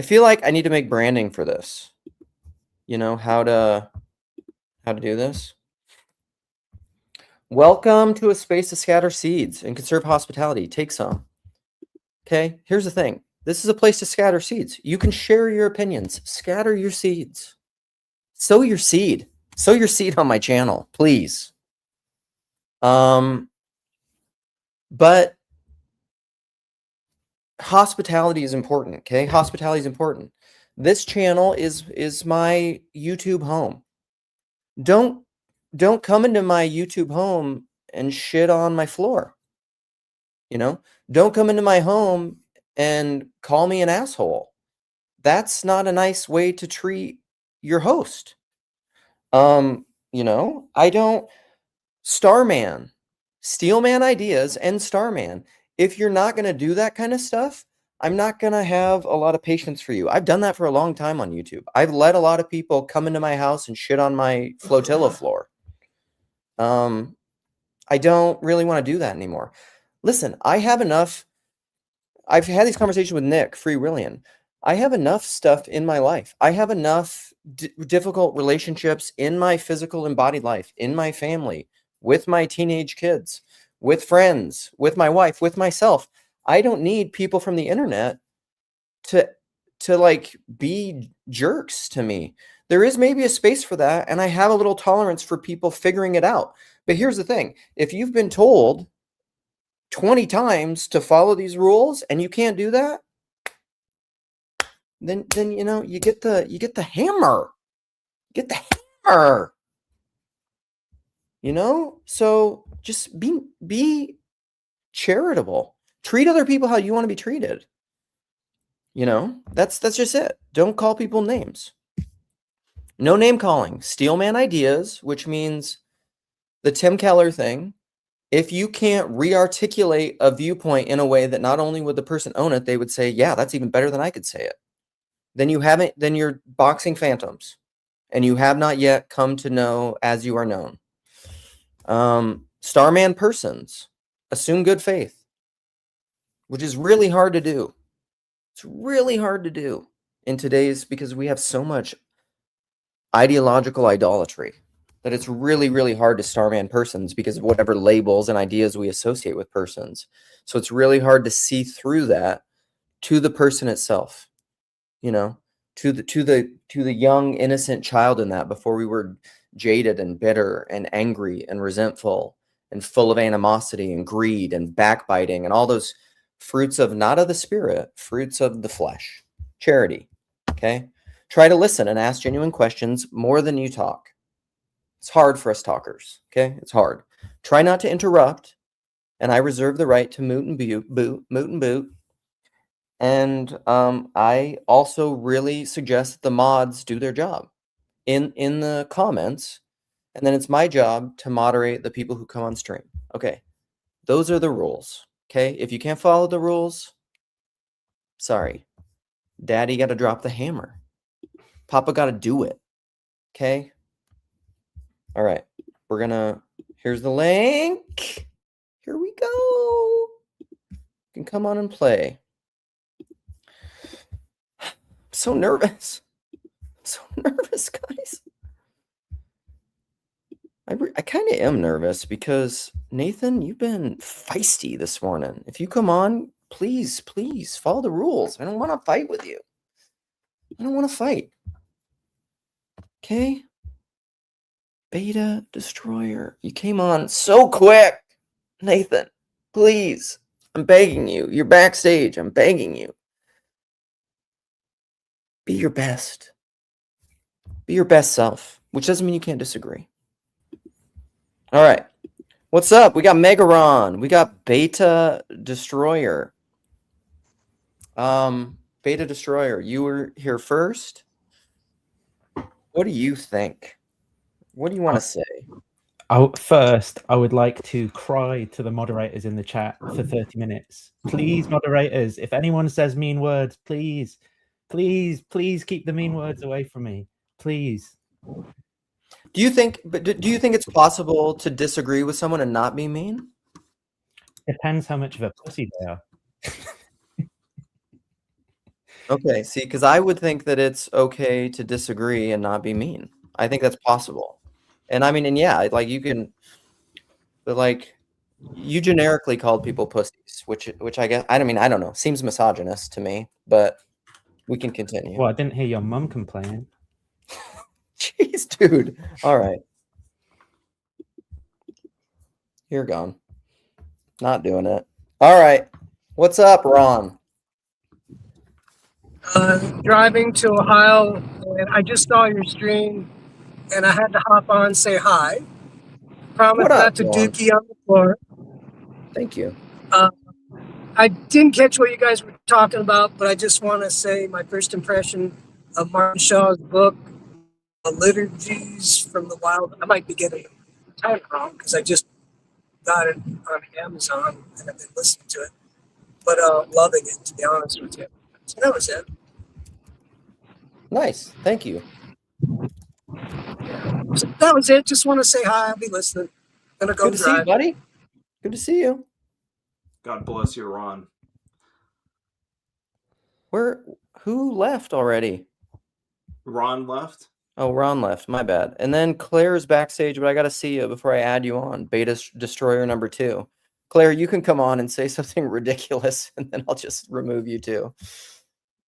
feel like I need to make branding for this. You know how to do this. Welcome to a space to scatter seeds and conserve hospitality. Take some. Okay, here's the thing. This is a place to scatter seeds. You can share your opinions. Scatter your seeds. Sow your seed. Sow your seed on my channel, please. But hospitality is important, okay? Hospitality is important. This channel is my YouTube home. Don't come into my YouTube home and shit on my floor. You know? Don't come into my home and call me an asshole. That's not a nice way to treat your host. You know, I don't Starman, Steelman ideas and Starman. If you're not going to do that kind of stuff, I'm not going to have a lot of patience for you. I've done that for a long time on YouTube. I've let a lot of people come into my house and shit on my flotilla floor. I don't really want to do that anymore. Listen, I have enough. I've had these conversations with Nick, Free William. I have enough stuff in my life. I have enough difficult relationships in my physical embodied life, in my family, with my teenage kids, with friends, with my wife, with myself. I don't need people from the internet to like be jerks to me. There is maybe a space for that, and I have a little tolerance for people figuring it out. But here's the thing. If you've been told 20 times to follow these rules and you can't do that, then you know, you get the hammer. Get the hammer. You know? So just be charitable. Treat other people how you want to be treated. You know? That's just it. Don't call people names. No name calling. Steelman ideas, which means the Tim Keller thing. If you can't re-articulate a viewpoint in a way that not only would the person own it, they would say, yeah, that's even better than I could say it. Then you're boxing phantoms, and you have not yet come to know as you are known. Starman persons assume good faith, which is really hard to do. It's really hard to do in today's, because we have so much ideological idolatry that it's really, really hard to starman persons because of whatever labels and ideas we associate with persons. So it's really hard to see through that to the person itself, you know, to the young, innocent child in that, before we were jaded and bitter and angry and resentful and full of animosity and greed and backbiting and all those fruits of, not of the spirit, fruits of the flesh. Charity. Okay. Try to listen and ask genuine questions more than you talk. It's hard for us talkers. Okay. It's hard. Try not to interrupt. And I reserve the right to moot and boot. And I also really suggest that the mods do their job in the comments. And then it's my job to moderate the people who come on stream. Okay. Those are the rules. Okay. If you can't follow the rules, sorry. Daddy got to drop the hammer. Papa got to do it. Okay. All right. Here's the link. Here we go. You can come on and play. I'm so nervous. Guys. I kind of am nervous because, Nathan, you've been feisty this morning. If you come on, please follow the rules. I don't want to fight with you. I don't want to fight. Okay? Beta Destroyer. You came on so quick. Nathan, please. I'm begging you. You're backstage. I'm begging you. Be your best. Be your best self, which doesn't mean you can't disagree. All right. What's up? We got Megaron. We got Beta Destroyer. Beta Destroyer, you were here first. What do you think? What do you want to say? First, I would like to cry to the moderators in the chat for 30 minutes. Please, moderators, if anyone says mean words, please keep the mean words away from me. Please. Do you think it's possible to disagree with someone and not be mean? Depends how much of a pussy they are. Okay, see, because I would think that it's okay to disagree and not be mean. I think that's possible. And I mean, and yeah, like you can, but like you generically called people pussies, which I guess, I don't know, seems misogynist to me, but we can continue. Well, I didn't hear your mum complaining. Jeez, dude. All right. You're gone. Not doing it. All right. What's up, Ron? Driving to Ohio, and I just saw your stream, and I had to hop on and say hi. Promise not to dookie on the floor. Thank you. I didn't catch what you guys were talking about, but I just want to say my first impression of Martin Shaw's book, Liturgies from the Wild. I might be getting the title wrong because I just got it on Amazon and I've been listening to it, but loving it, to be honest with you. So that was it. Nice. Thank you. So that was it. Just want to say hi. I'll be listening. Gonna go Good to see you, buddy. Good to see you. God bless you, Ron. Who left already? Ron left? Oh, Ron left. My bad. And then Claire's backstage, but I got to see you before I add you on. Beta Destroyer number 2. Claire, you can come on and say something ridiculous, and then I'll just remove you too.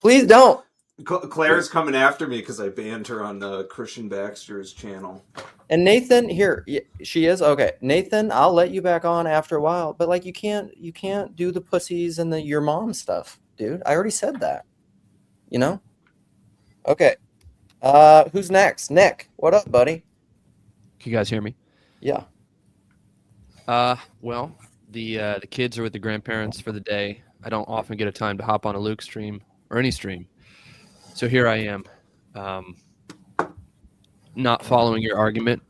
Please don't. Claire's coming after me because I banned her on Christian Baxter's channel. And Nathan, here she is. Okay, Nathan, I'll let you back on after a while, but like you can't do the pussies and the your mom stuff, dude. I already said that. You know? Okay. Who's next? Nick, what up, buddy? Can you guys hear me? Yeah. Well, the kids are with the grandparents for the day. I don't often get a time to hop on a Luke stream or any stream. So here I am, not following your argument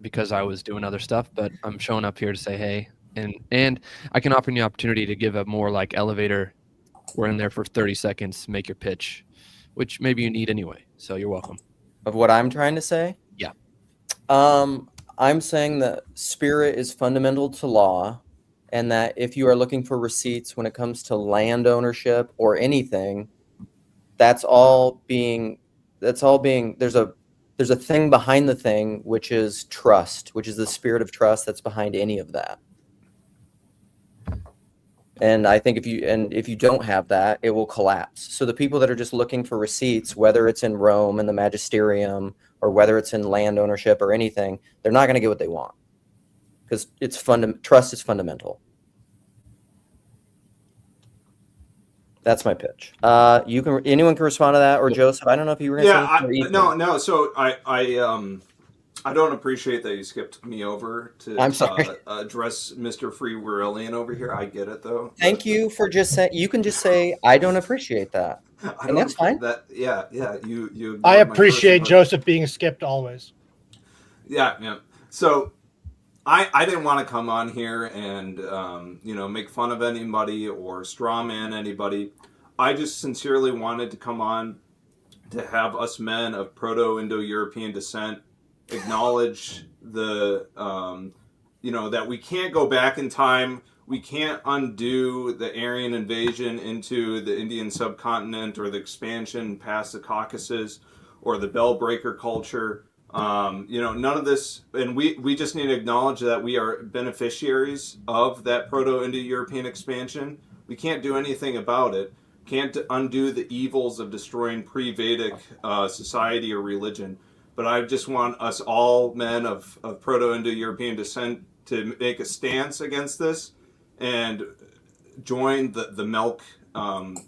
because I was doing other stuff, but I'm showing up here to say hey, and I can offer you the opportunity to give a more like elevator. We're in there for 30 seconds, make your pitch, which maybe you need anyway. So you're welcome. Of what I'm trying to say? Yeah. I'm saying that spirit is fundamental to law, and that if you are looking for receipts when it comes to land ownership or anything, that's all being there's a thing behind the thing, which is trust, which is the spirit of trust that's behind any of that. And I think if you don't have that, it will collapse. So the people that are just looking for receipts, whether it's in Rome and the magisterium or whether it's in land ownership or anything, they're not going to get what they want because trust is fundamental. That's my pitch. Anyone can respond to that, or Joseph. I don't know if you were going to say No. So I don't appreciate that you skipped me over to I'm sorry. Address Mr. Free Willian over here. I get it though. Thank you for just saying. You can just say I don't appreciate that, and that's fine. Yeah. You. I appreciate Joseph being skipped always. Yeah. So I didn't want to come on here and make fun of anybody or straw man anybody. I just sincerely wanted to come on to have us men of Proto-Indo-European descent acknowledge the that we can't go back in time. We can't undo the Aryan invasion into the Indian subcontinent or the expansion past the Caucasus or the bell breaker culture. None of this, and we just need to acknowledge that we are beneficiaries of that Proto-Indo-European expansion. We can't do anything about it. Can't undo the evils of destroying pre-Vedic society or religion. But I just want us all men of Proto-Indo-European descent to make a stance against this and join the milk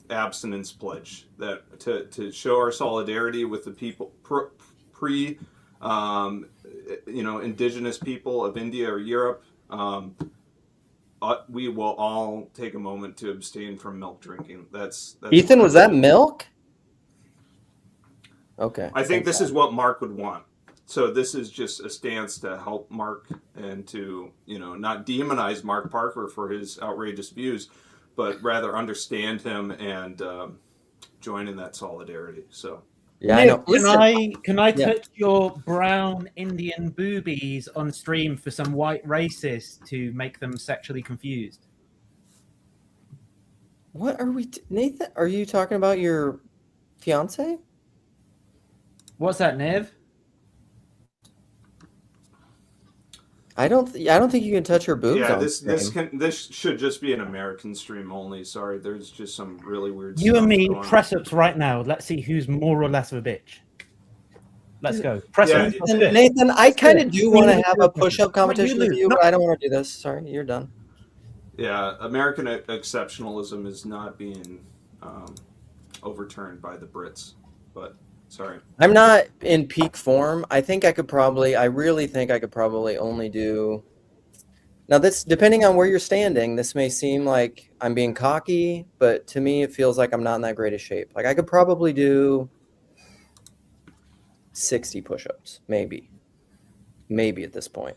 abstinence pledge that to show our solidarity with the people indigenous people of India or Europe. We will all take a moment to abstain from milk drinking. That's Ethan, was that milk? Okay. I think this is what Mark would want. So this is just a stance to help Mark and to, not demonize Mark Parker for his outrageous views, but rather understand him and join in that solidarity. So yeah, Nick, I know. Can I touch your brown Indian boobies on stream for some white racists to make them sexually confused? What are we, Nathan? Are you talking about your fiance? What's that, Nev? I don't think you can touch her boobs. Yeah, this should just be an American stream only. Sorry, there's just some really weird. You and me press ups right now. Let's see who's more or less of a bitch. Let's go. Press ups. Nathan, I kind of do want to have a push up competition with you, but I don't want to do this. Sorry, you're done. Yeah, American exceptionalism is not being overturned by the Brits, but. Sorry. I'm not in peak form. I really think I could probably only do. Now, this, depending on where you're standing, this may seem like I'm being cocky, but to me, it feels like I'm not in that great a shape. Like I could probably do 60 push-ups, maybe at this point.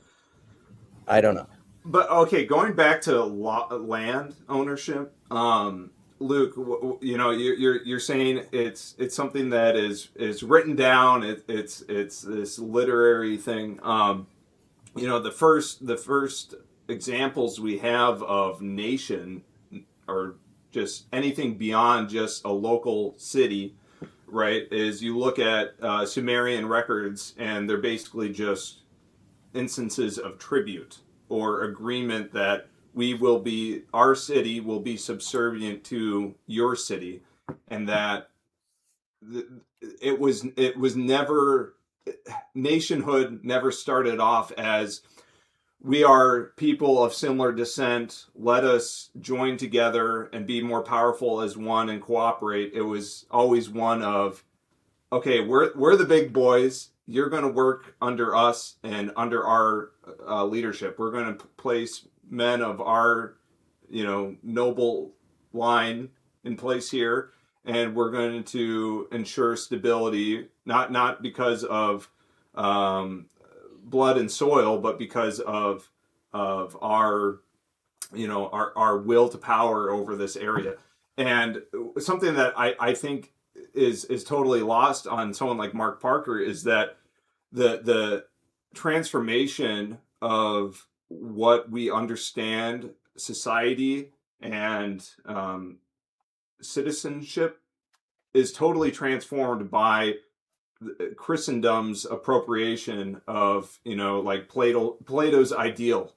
I don't know. But okay, going back to land ownership, Luke, you're saying it's something that is written down. It's this literary thing. The first examples we have of nation or just anything beyond just a local city, right? Is you look at Sumerian records and they're basically just instances of tribute or agreement that our city will be subservient to your city, and that it was never, nationhood never started off as we are people of similar descent, let us join together and be more powerful as one and cooperate. It was always one of, okay, we're the big boys. You're going to work under us and under our leadership. We're going to place men of our, noble line in place here, and we're going to ensure stability, not because of blood and soil, but because of our, our will to power over this area. And something that I think is totally lost on someone like Mark Parker is that the transformation of what we understand society and citizenship is totally transformed by Christendom's appropriation of, like Plato's ideal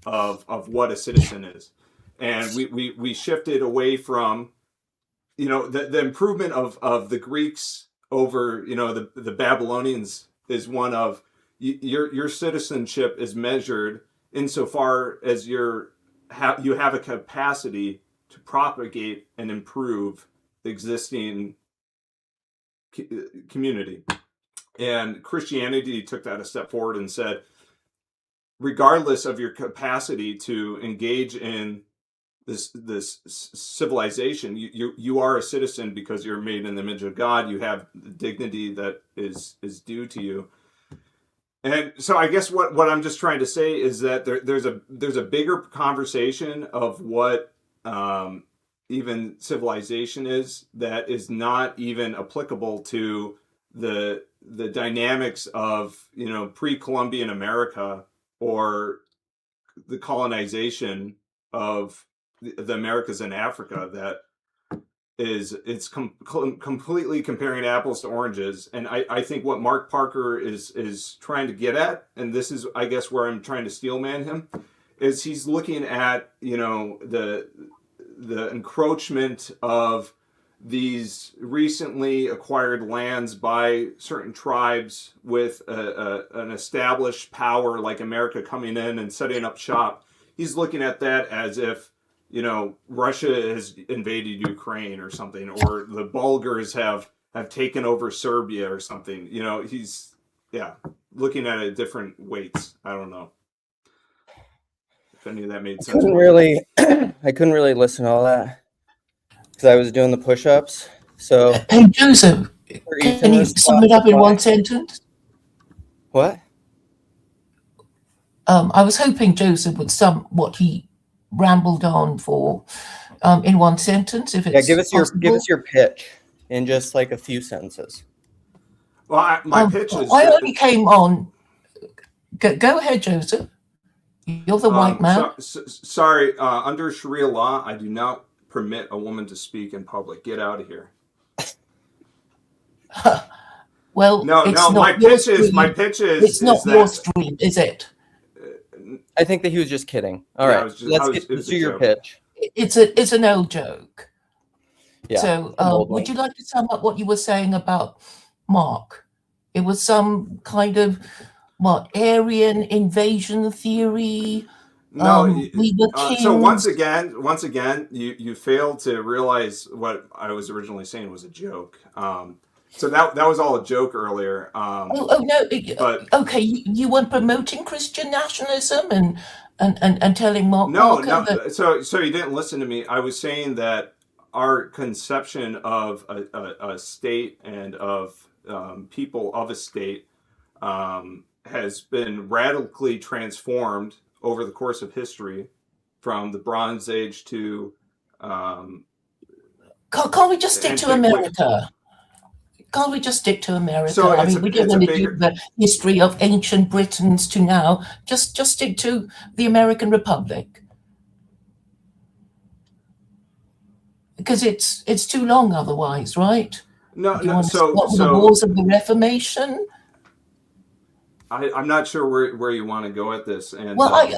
of what a citizen is. And we shifted away from, the improvement of the Greeks over, the Babylonians is one of your citizenship is measured insofar as you have a capacity to propagate and improve the existing community. And Christianity took that a step forward and said, regardless of your capacity to engage in this civilization, you are a citizen because you're made in the image of God. You have the dignity that is due to you. And so I guess what I'm just trying to say is that there's a bigger conversation of what even civilization is that is not even applicable to the dynamics of pre-Columbian America or the colonization of the Americas and Africa. That it's completely comparing apples to oranges. And I think what Mark Parker is trying to get at, and this is I guess where I'm trying to steelman him, is he's looking at the encroachment of these recently acquired lands by certain tribes with an established power like America coming in and setting up shop. He's looking at that as if Russia has invaded Ukraine or something, or the Bulgars have taken over Serbia or something. He's looking at it different weights. I don't know if any of that made sense. I couldn't really listen to all that because I was doing the push-ups. So hey Joseph, can you sum it up in one sentence? What? I was hoping Joseph would sum what he rambled on for in one sentence, if it's give us your pitch in just like a few sentences. Well, my pitch is I only came on. Go ahead, Joseph. You're the white man. Sorry, under Sharia law, I do not permit a woman to speak in public. Get out of here. Well, no. My pitch is. It's not your stream, is it? I think that he was just kidding. All right, let's do your pitch. It's an old joke. Yeah. So, would you like to sum up what you were saying about Mark? It was some kind of Aryan invasion theory. No, we were kings. So once again, you failed to realize what I was originally saying was a joke. So that was all a joke earlier. No! But, okay, you weren't promoting Christian nationalism and telling Mark. No. So you didn't listen to me. I was saying that our conception of a state and of people of a state has been radically transformed over the course of history, from the Bronze Age to. Can't we just stick to America? Can't we just stick to America? So I mean, we don't want to do the history of ancient Britons to now. Just stick to the American Republic, because it's too long otherwise, right? No. So the wars of the Reformation. I'm not sure where you want to go at this. And well,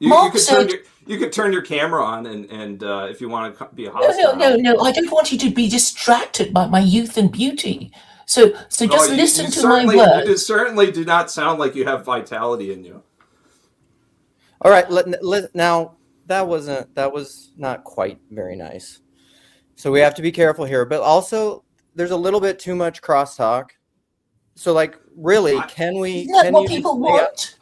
Mark said You could turn your camera on and if you want to be No, hostile. no. I don't want you to be distracted by my youth and beauty. So just listen to my words. You certainly do not sound like you have vitality in you. All right, now that was not quite very nice. So we have to be careful here, but also there's a little bit too much crosstalk. So like, really, can Isn't that what people want?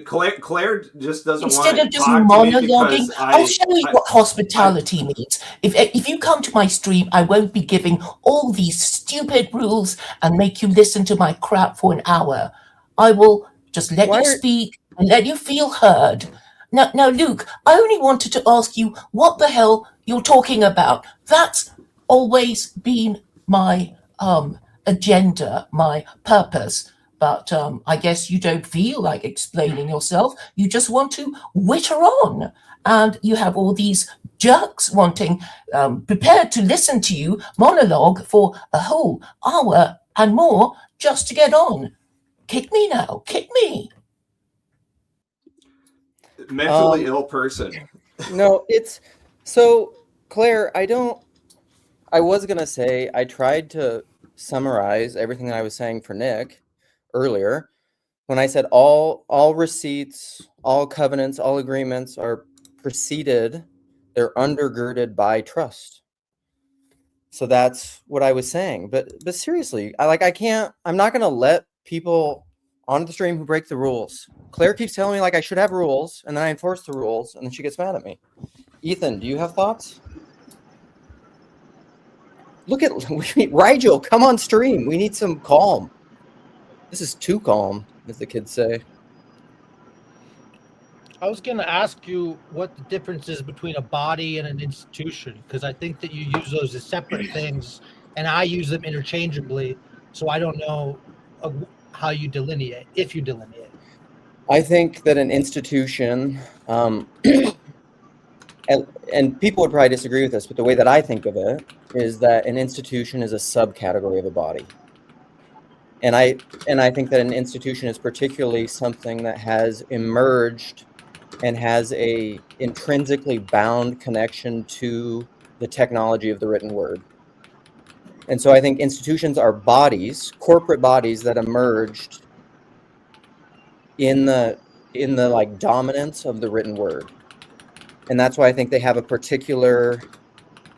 Claire just doesn't Instead want of just to talk to me monologuing, because I'll show you what hospitality means. If you come to my stream, I won't be giving all these stupid rules and make you listen to my crap for an hour. I will just let you speak and let you feel heard. Now, Luke, I only wanted to ask you what the hell you're talking about. That's always been my agenda, my purpose. But I guess you don't feel like explaining yourself. You just want to witter on. And you have all these jerks wanting, prepared to listen to you monologue for a whole hour and more just to get on. Kick me now. Kick me. mentally ill person. No, it's so Claire, I was gonna say I tried to summarize everything that I was saying for Nick earlier when I said all receipts, all covenants, all agreements are preceded, they're undergirded by trust. So that's what I was saying. But seriously, I'm not gonna let people on the stream who break the rules. Claire keeps telling me like I should have rules, and then I enforce the rules, and then she gets mad at me. Ethan, do you have thoughts? Look at Rigel, come on stream. We need some calm. This is too calm, as the kids say. I was going to ask you what the difference is between a body and an institution, because I think that you use those as separate things, and I use them interchangeably. So I don't know how you delineate, if you delineate. I think that an institution, and people would probably disagree with this, but the way that I think of it is that an institution is a subcategory of a body. And I think that an institution is particularly something that has emerged and has a intrinsically bound connection to the technology of the written word. And so I think institutions are bodies, corporate bodies that emerged in the like dominance of the written word. And that's why I think they have a particular,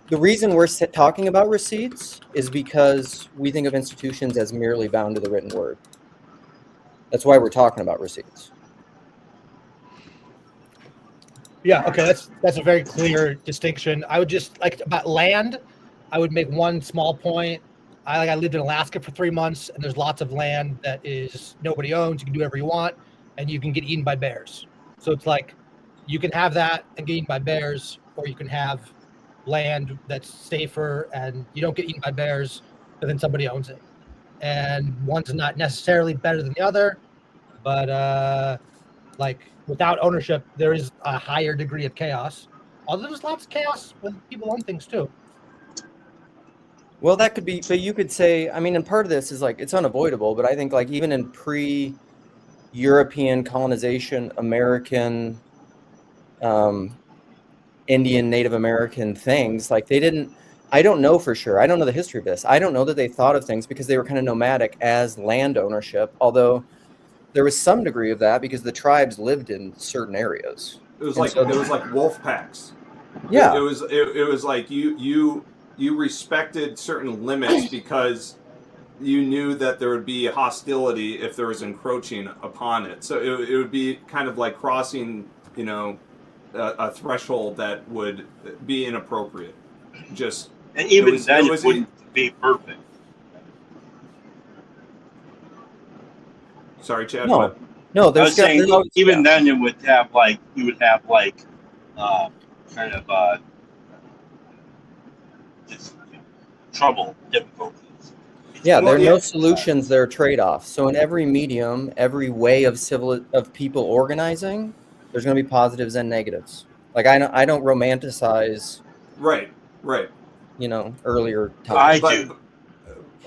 the reason we're talking about receipts is because we think of institutions as merely bound to the written word. That's why we're talking about receipts. Yeah, okay, that's a very clear distinction. I would just like about land, I would make one small point. I lived in Alaska for 3 months, and there's lots of land that is nobody owns. You can do whatever you want, and you can get eaten by bears. So it's like you can have that and get eaten by bears, or you can have land that's safer and you don't get eaten by bears, but then somebody owns it. And one's not necessarily better than the other, but like without ownership, there is a higher degree of chaos. Although there's lots of chaos when people own things too. Well, that could be, but you could say, I mean, and part of this is like, it's unavoidable, but I think like even in pre-European colonization, American, Indian, Native American things, like they didn't, I don't know for sure. I don't know the history of this. I don't know that they thought of things because they were kind of nomadic as land ownership, although there was some degree of that because the tribes lived in certain areas. It was like, there was like wolf packs. Yeah. It was like you respected certain limits because you knew that there would be hostility if there was encroaching upon it. So it would be kind of like crossing, a threshold that would be inappropriate. And even then, it wouldn't be perfect. Sorry, Chad. No, I was saying even then you would have kind of just trouble, difficulties. Yeah, there are no solutions, there are trade-offs. So in every medium, every way of people organizing, there's going to be positives and negatives. Like I don't romanticize. Right. Earlier times. I do.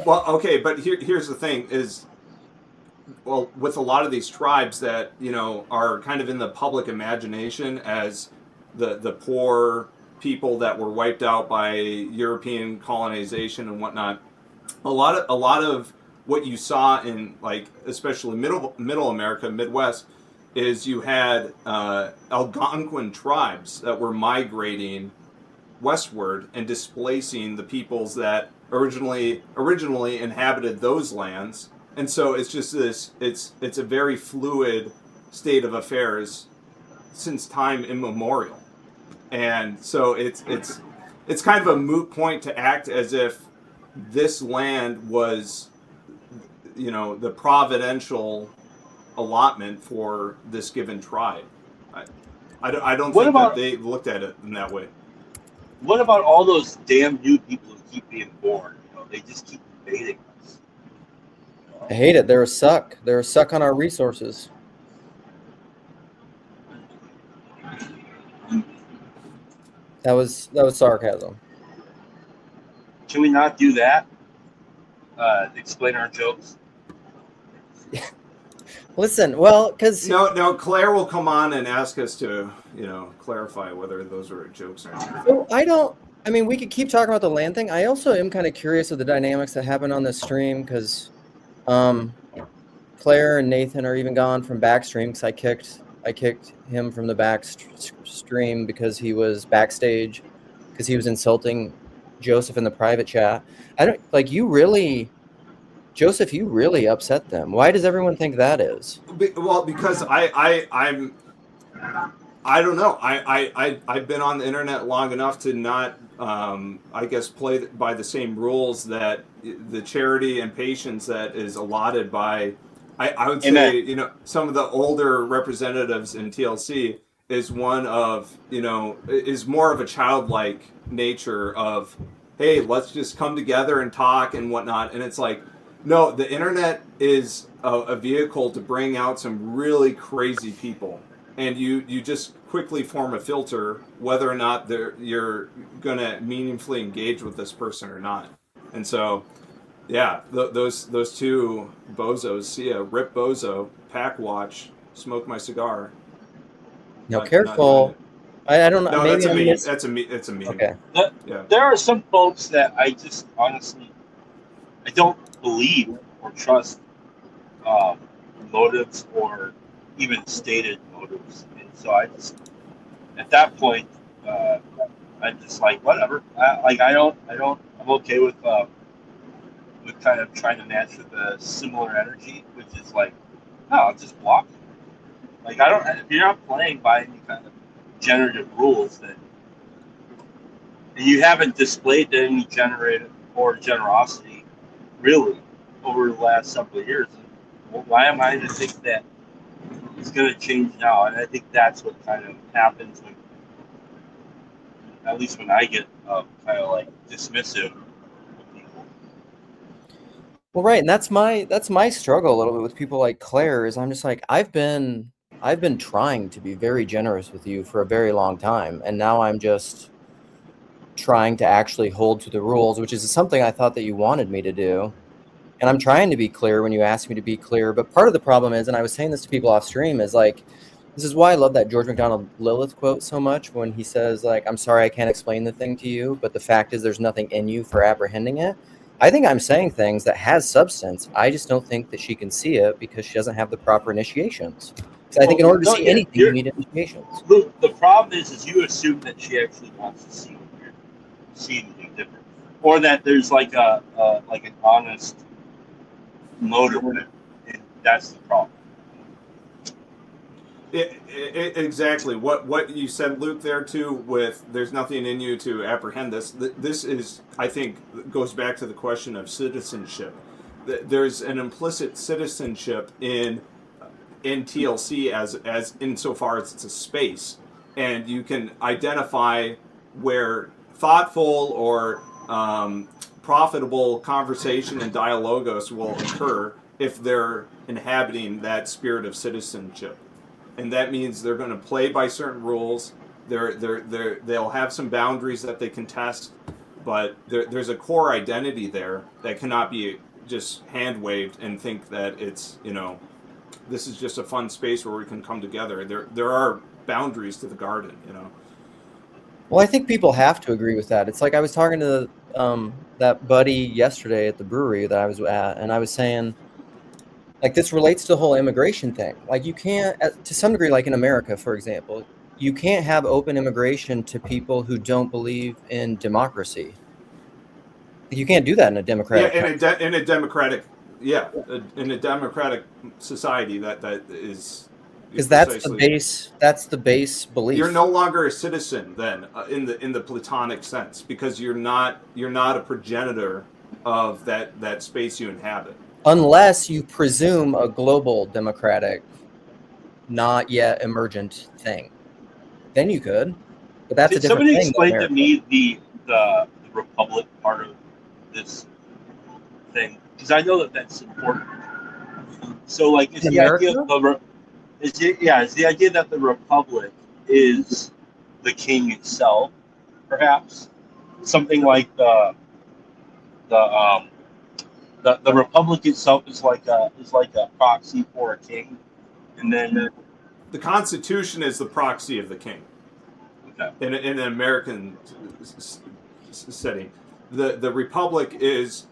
Well, okay, but here's the thing is, well, with a lot of these tribes that, are kind of in the public imagination as the poor people that were wiped out by European colonization and whatnot. A lot of what you saw in, like, especially middle America, Midwest, is you had Algonquin tribes that were migrating westward and displacing the peoples that originally inhabited those lands. And so it's just it's a very fluid state of affairs since time immemorial. And so it's kind of a moot point to act as if this land was, the providential allotment for this given tribe. I don't think that they looked at it in that way. What about all those damn new people who keep being born? They just keep invading us. I hate it. They're a suck. They're a suck on our resources. That was sarcasm. Can we not do that? Explain our jokes. Listen, well, because no, Claire will come on and ask us to, clarify whether those were jokes or not. So we could keep talking about the land thing. I also am kind of curious of the dynamics that happen on this stream, because Claire and Nathan are even gone from Backstream, because I kicked him from the Backstream because he was backstage, because he was insulting Joseph in the private chat. Joseph, you really upset them. Why does everyone think that is? Well, because I don't know. I've been on the internet long enough to not, I guess, play by the same rules that the charity and patience that is allotted by, I would say, some of the older representatives in TLC is one of, is more of a childlike nature of, hey, let's just come together and talk and whatnot. And it's like, no, the internet is a vehicle to bring out some really crazy people. And you just quickly form a filter whether or not you're going to meaningfully engage with this person or not. And so, yeah, those two bozos, see ya, Rip Bozo, Pack Watch, Smoke My Cigar. No, careful. I don't know. No, maybe that's a meme. It's a meme. Okay. Yeah. There are some folks that I just honestly, I don't believe or trust motives or even stated motives, and so I just, at that point, I'm just like, whatever. I'm okay with kind of trying to match with a similar energy, which is like, no, I'll just block you. Like, if you're not playing by any kind of generative rules, then you haven't displayed any generative or generosity really over the last several years. Well, why am I to think that it's going to change now? And I think that's what kind of happens when, at least when I get kind of like dismissive of people. Well, right, and that's my struggle a little bit with people like Claire. Is I'm just like, I've been trying to be very generous with you for a very long time, and now I'm just trying to actually hold to the rules, which is something I thought that you wanted me to do. And I'm trying to be clear when you ask me to be clear. But part of the problem is, and I was saying this to people off stream, is like, this is why I love that George MacDonald Lilith quote so much, when he says, like, I'm sorry I can't explain the thing to you, but the fact is there's nothing in you for apprehending it. I think I'm saying things that has substance. I just don't think that she can see it because she doesn't have the proper initiations. Because I think in order to see anything, you need initiations. Luke, the problem is you assume that she actually wants to see anything different, or that there's like an honest motive in it, and that's the problem. Exactly what you said, Luke, there too, with there's nothing in you to apprehend this. This is, I think, goes back to the question of citizenship. There's an implicit citizenship in TLC as insofar as it's a space, and you can identify where thoughtful or profitable conversation and dialogos will occur if they're inhabiting that spirit of citizenship. And that means they're going to play by certain rules. They'll have some boundaries that they can test, but there's a core identity there that cannot be just hand waved and think that it's, this is just a fun space where we can come together. There are boundaries to the garden, Well, I think people have to agree with that. It's like I was talking to that buddy yesterday at the brewery that I was at, and I was saying, like, this relates to the whole immigration thing. Like, you can't, to some degree, like in America, for example, you can't have open immigration to people who don't believe in democracy. You can't do that in a Yeah, democratic in country. in a democratic, in a democratic society, that is Because precisely. that's the base belief. You're no longer a citizen then, in the Platonic sense, because you're not a progenitor of that space you inhabit. Unless you presume a global democratic, not yet emergent thing. Then you could. But that's a Did different somebody thing than explain to America. me the republic part of this thing? Because I know that that's important. So, like, is In the idea America? of is the idea that the republic is the king itself, perhaps something like the the republic itself is like a proxy for a king, and then The Constitution is the proxy of the king. okay. In an American setting, the republic is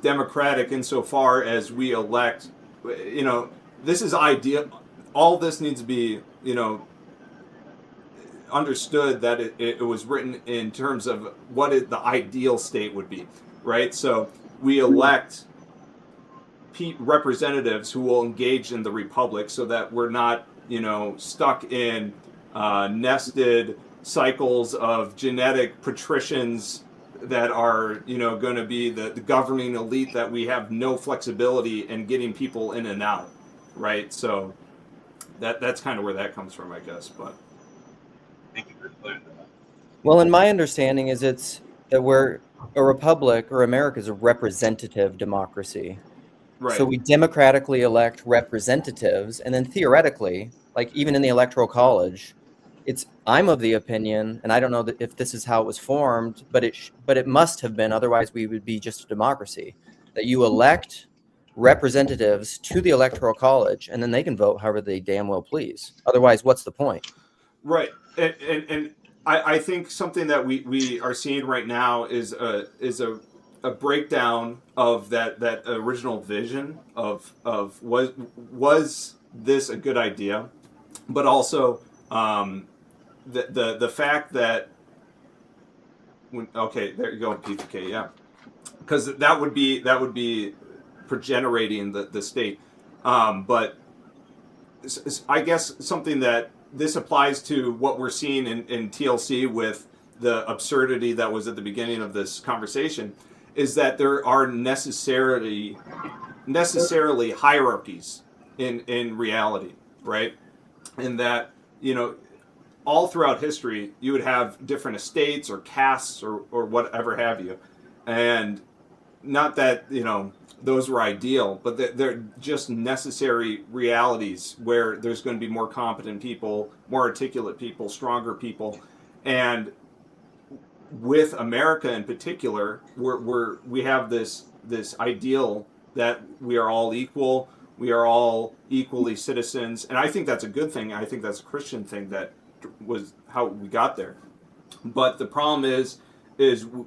democratic insofar as we elect. You know, this is ideal. All this needs to be, understood that it was written in terms of what the ideal state would be, right? So we elect representatives who will engage in the republic, so that we're not, stuck in nested cycles of genetic patricians that are, going to be the governing elite, that we have no flexibility in getting people in and out, right? So that's kind of where that comes from, I guess. But Thank you for clearing that up. Well, in my understanding is it's that we're a republic, or America is a representative democracy. So right. we democratically elect representatives, and then theoretically, like even in the Electoral College, I'm of the opinion, and I don't know if this is how it was formed, but it must have been, otherwise we would be just a democracy, that you elect representatives to the Electoral College, and then they can vote however they damn well please. Otherwise, what's the point? Right, and I think something that we are seeing right now is a breakdown of that original vision of was this a good idea, but also the fact that okay, there you go, PFK, yeah, because that would be progenerating the state, but I guess something that this applies to what we're seeing in TLC with the absurdity that was at the beginning of this conversation, is that there are necessarily hierarchies in reality, right? And that, all throughout history you would have different estates or castes or whatever have you, and not that those were ideal, but they're just necessary realities where there's going to be more competent people, more articulate people, stronger people, and with America in particular, we have this ideal that we are all equal, we are all equally citizens, and I think that's a good thing. I think that's a Christian thing that was how we got there. But the problem is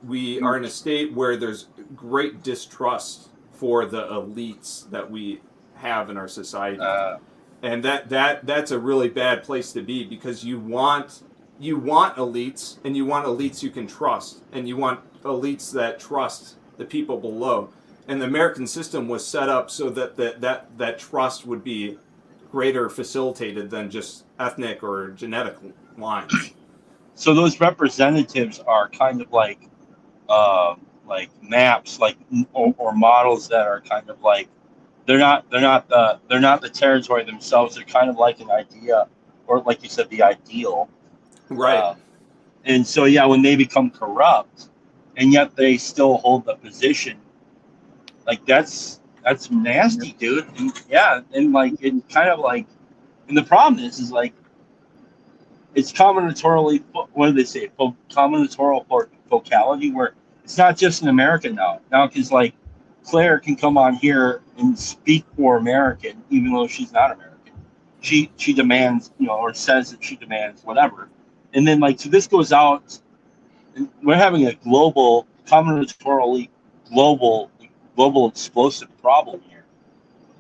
we are in a state where there's great distrust for the elites that we have in our society, and that's a really bad place to be, because you want elites, and you want elites you can trust, and you want elites that trust the people below. And the American system was set up so that that trust would be greater facilitated than just ethnic or genetic lines. So those representatives are kind of like maps, or models that are kind of like they're not the territory themselves. They're kind of like an idea, or like you said, the ideal. Right. And so yeah, when they become corrupt, and yet they still hold the position, like that's nasty, dude. And yeah, and like it kind of like, and the problem is like it's combinatorially, what do they say? Combinatorial vocality, where it's not just in America now. Now, because like Claire can come on here and speak for American, even though she's not American. She demands, or says that she demands whatever. And then like, so this goes out, and we're having a global, combinatorially global explosive problem here.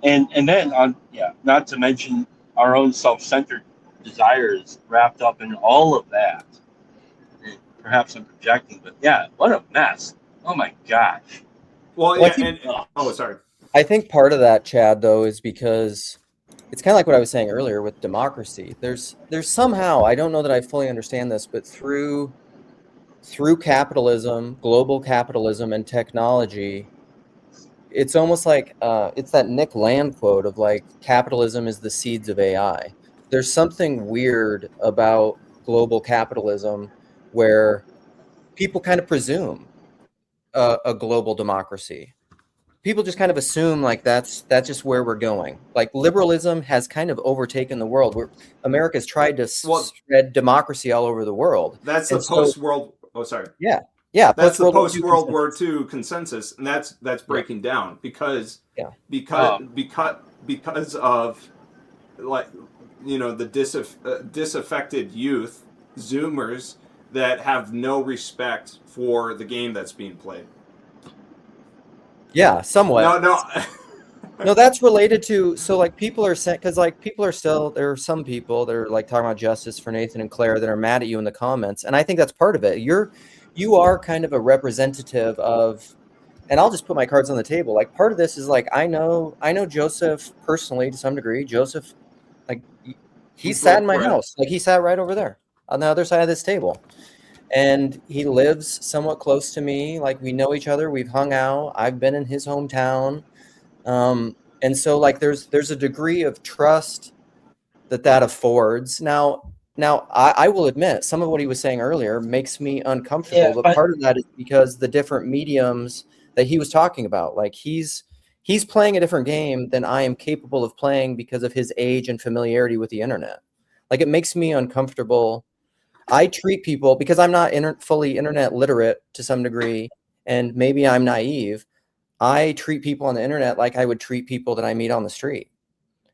And then on, not to mention our own self-centered desires wrapped up in all of that. And perhaps I'm projecting, but yeah, what a mess. Oh my gosh. Well, Well, I yeah, think- oh, sorry. I think part of that, Chad, though, is because it's kind of like what I was saying earlier with democracy. There's somehow, I don't know that I fully understand this, but through capitalism, global capitalism, and technology, it's almost like it's that Nick Land quote of like, capitalism is the seeds of AI. There's something weird about global capitalism where people kind of presume a global democracy. People just kind of assume like that's just where we're going. Like liberalism has kind of overtaken the world. America's tried to spread democracy all over the world. That's the And so- post-world. Oh, sorry. Yeah. That's the post-World War II post-World War consensus. II consensus, and that's breaking down because Yeah. because of like the disaffected youth, Zoomers that have no respect for the game that's being played. Yeah, somewhat. No. No, that's related to, so like people are saying, because like people are still, there are some people that are like talking about justice for Nathan and Claire that are mad at you in the comments, and I think that's part of it. You are kind of a representative of, and I'll just put my cards on the table. Like part of this is like I know Joseph personally to some degree. Joseph, like he sat in my house, like he sat right over there on the other side of this table, and he lives somewhat close to me. Like we know each other, we've hung out. I've been in his hometown. And so like there's a degree of trust that affords. Now I will admit some of what he was saying earlier makes me uncomfortable, Yeah, but but- part of that is because the different mediums that he was talking about, like he's playing a different game than I am capable of playing because of his age and familiarity with the internet. Like it makes me uncomfortable. I treat people, because I'm not fully internet literate to some degree, and maybe I'm naive, I treat people on the internet like I would treat people that I meet on the street.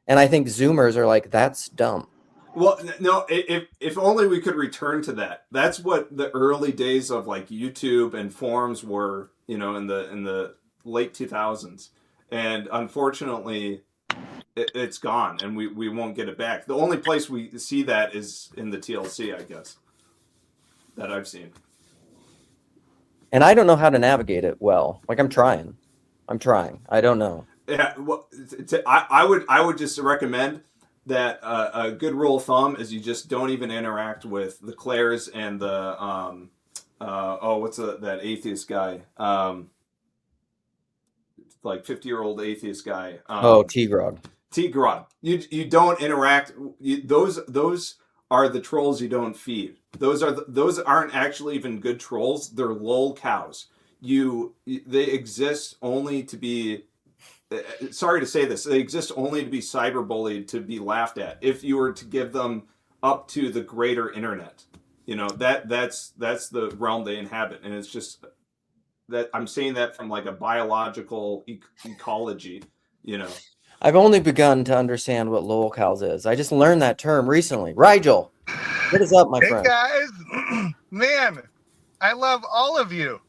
And I think Zoomers are like, that's dumb. Well, no, if only we could return to that. That's what the early days of like YouTube and forums were, in the late 2000s. And unfortunately, it's gone, and we won't get it back. The only place we see that is in the TLC, I guess, that I've seen. And I don't know how to navigate it well. Like I'm trying. I don't know. Yeah, well, I would just recommend that a good rule of thumb is you just don't even interact with the Claires and the what's that atheist guy, like 50-year-old atheist guy. T-Grog. T-Grog. You don't interact. Those are the trolls you don't feed. Those aren't actually even good trolls. They're lol cows. They exist only to be. Sorry to say this. They exist only to be cyberbullied, to be laughed at. If you were to give them up to the greater internet, that's the realm they inhabit, and it's just that I'm saying that from like a biological ecology. I've only begun to understand what lolcows is. I just learned that term recently. Rigel, what is up, my Hey friend? guys, man, I love all of you.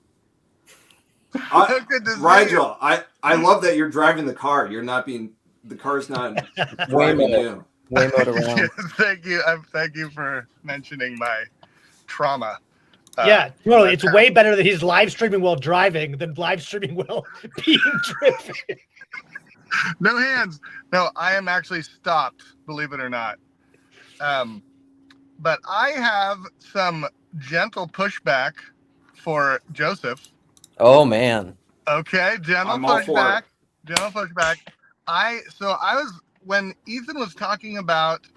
Good to see Rigel, I love that you're driving the car. The car's not driving you. Waymo around. Thank you for mentioning my trauma. Yeah, totally. It's way better that he's live streaming while driving than live streaming while being driven. No hands. No, I am actually stopped, believe it or not. But I have some gentle pushback for Joseph. Oh man. Okay, gentle I'm all for pushback. it. Gentle pushback. When Ethan was talking about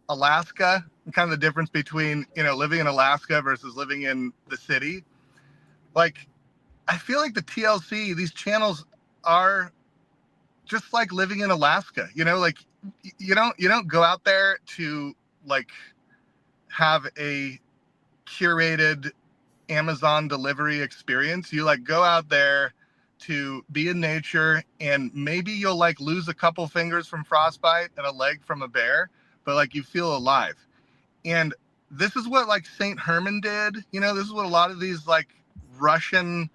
Alaska and kind of the difference between living in Alaska versus living in the city, like I feel like the TLC, these channels are just like living in Alaska. Like you don't go out there to like have a curated Amazon delivery experience. You like go out there to be in nature, and maybe you'll like lose a couple fingers from frostbite and a leg from a bear, but like you feel alive. And this is what like Saint Herman did. You know, this is what a lot of these like Russian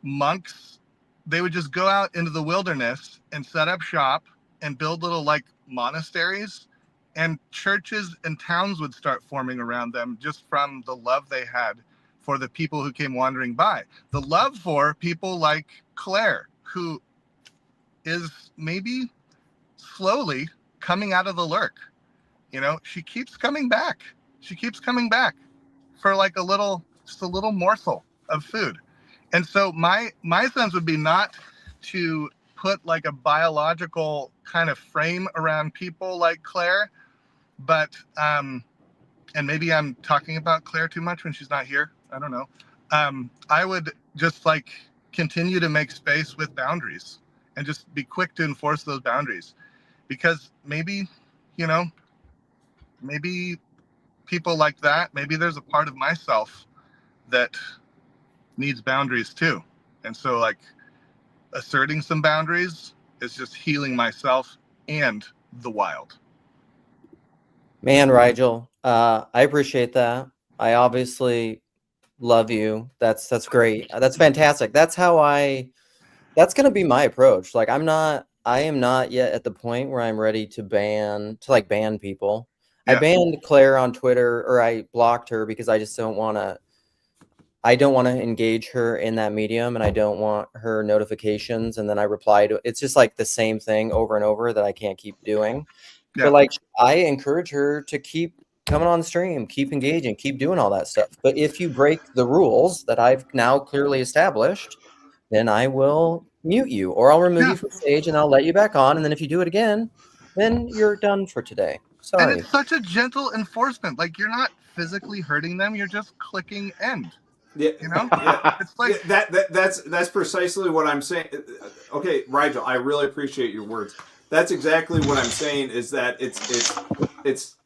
monks, they would just go out into the wilderness and set up shop and build little like monasteries, and churches and towns would start forming around them just from the love they had for the people who came wandering by. The love for people like Claire, who is maybe slowly coming out of the lurk. You know, she keeps coming back. She keeps coming back for like just a little morsel of food. And so my sense would be not to put like a biological kind of frame around people like Claire, but and maybe I'm talking about Claire too much when she's not here. I don't know. I would just like continue to make space with boundaries and just be quick to enforce those boundaries, because maybe, you know, maybe people like that, maybe there's a part of myself that needs boundaries too. And so like asserting some boundaries is just healing myself and the wild. Man, Rigel, I appreciate that. I obviously love you. That's great. That's fantastic. That's going to be my approach. Like I am not yet at the point where I'm ready to ban people. I banned Claire on Twitter, or I blocked her because I just don't want to engage her in that medium, and I don't want her notifications. And then I reply to, it's just like the same thing over and over that I can't keep doing. But like, I encourage her to keep coming on stream, keep engaging, keep doing all that stuff. But if you break the rules that I've now clearly established, then I will mute you, or I'll remove you from stage and I'll let you back on. And then if you do it again, then you're done for today. Sorry. And it's such a gentle enforcement. Like, you're not physically hurting them. You're just clicking end. Yeah, you know, it's like that's precisely what I'm saying. Okay, Rigel, I really appreciate your words. That's exactly what I'm saying. Is that it's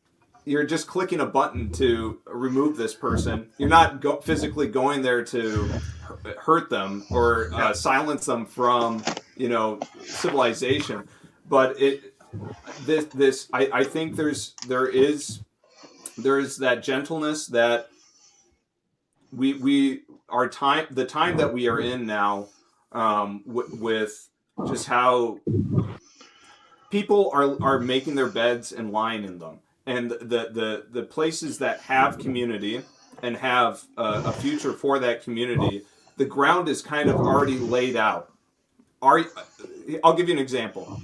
you're just clicking a button to remove this person. You're not physically going there to hurt them or silence them from civilization. But I think there is that gentleness that the time that we are in now, with just how people are making their beds and lying in them, and the places that have community and have a future for that community, the ground is kind of already laid out. I'll give you an example.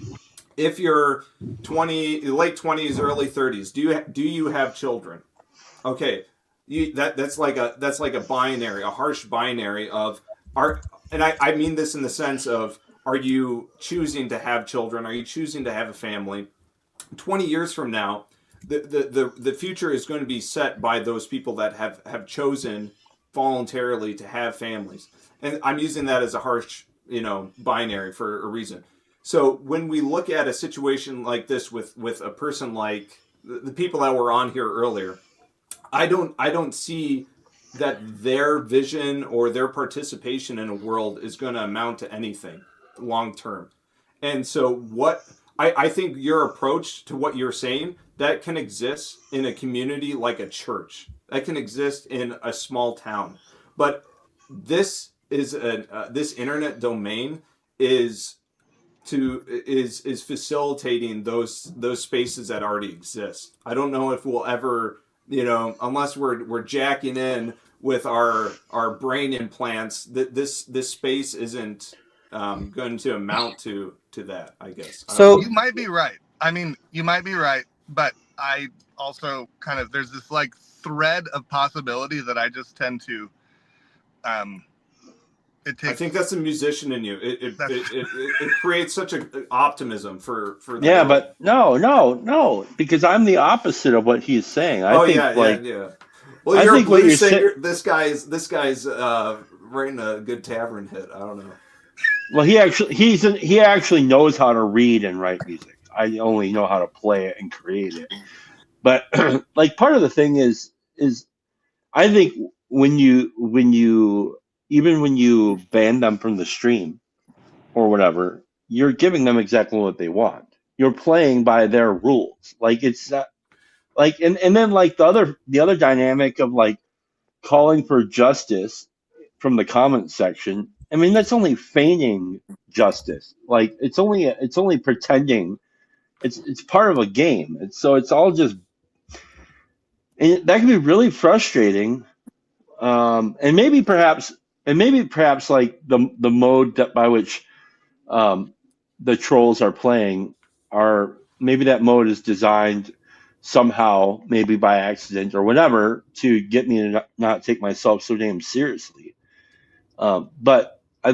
If you're late 20s, early 30s, do you have children? Okay. That's like a binary, a harsh binary of and I mean this in the sense of, are you choosing to have children? Are you choosing to have a family? 20 years from now, the future is going to be set by those people that have chosen voluntarily to have families. And I'm using that as a harsh, binary for a reason. So when we look at a situation like this with a person like the people that were on here earlier, I don't see that their vision or their participation in a world is going to amount to anything long term. And so I think your approach to what you're saying, that can exist in a community like a church, that can exist in a small town. But this is this internet domain is facilitating those spaces that already exist. I don't know if we'll ever, unless we're jacking in with our brain implants, that this space isn't going to amount to that, I guess. So you might be right. I mean, you might be right, but I also kind of, there's this like thread of possibility that I just tend to I think that's a musician in you. It creates such an optimism for the world. But no, because I'm the opposite of what he's saying. I think Well, you're a blues singer. This guy's writing a good tavern hit. I don't know. Well, he actually knows how to read and write music. I only know how to play it and create it. But like, part of the thing is I think when you ban them from the stream or whatever, you're giving them exactly what they want. You're playing by their rules. Like, it's not, like, and then like the other dynamic of like calling for justice from the comment section. I mean, that's only feigning justice. Like it's only pretending. It's part of a game. It's all just, and that can be really frustrating. And maybe perhaps like the mode that by which the trolls are playing are maybe that mode is designed somehow, maybe by accident or whatever, to get me to not take myself so damn seriously. But I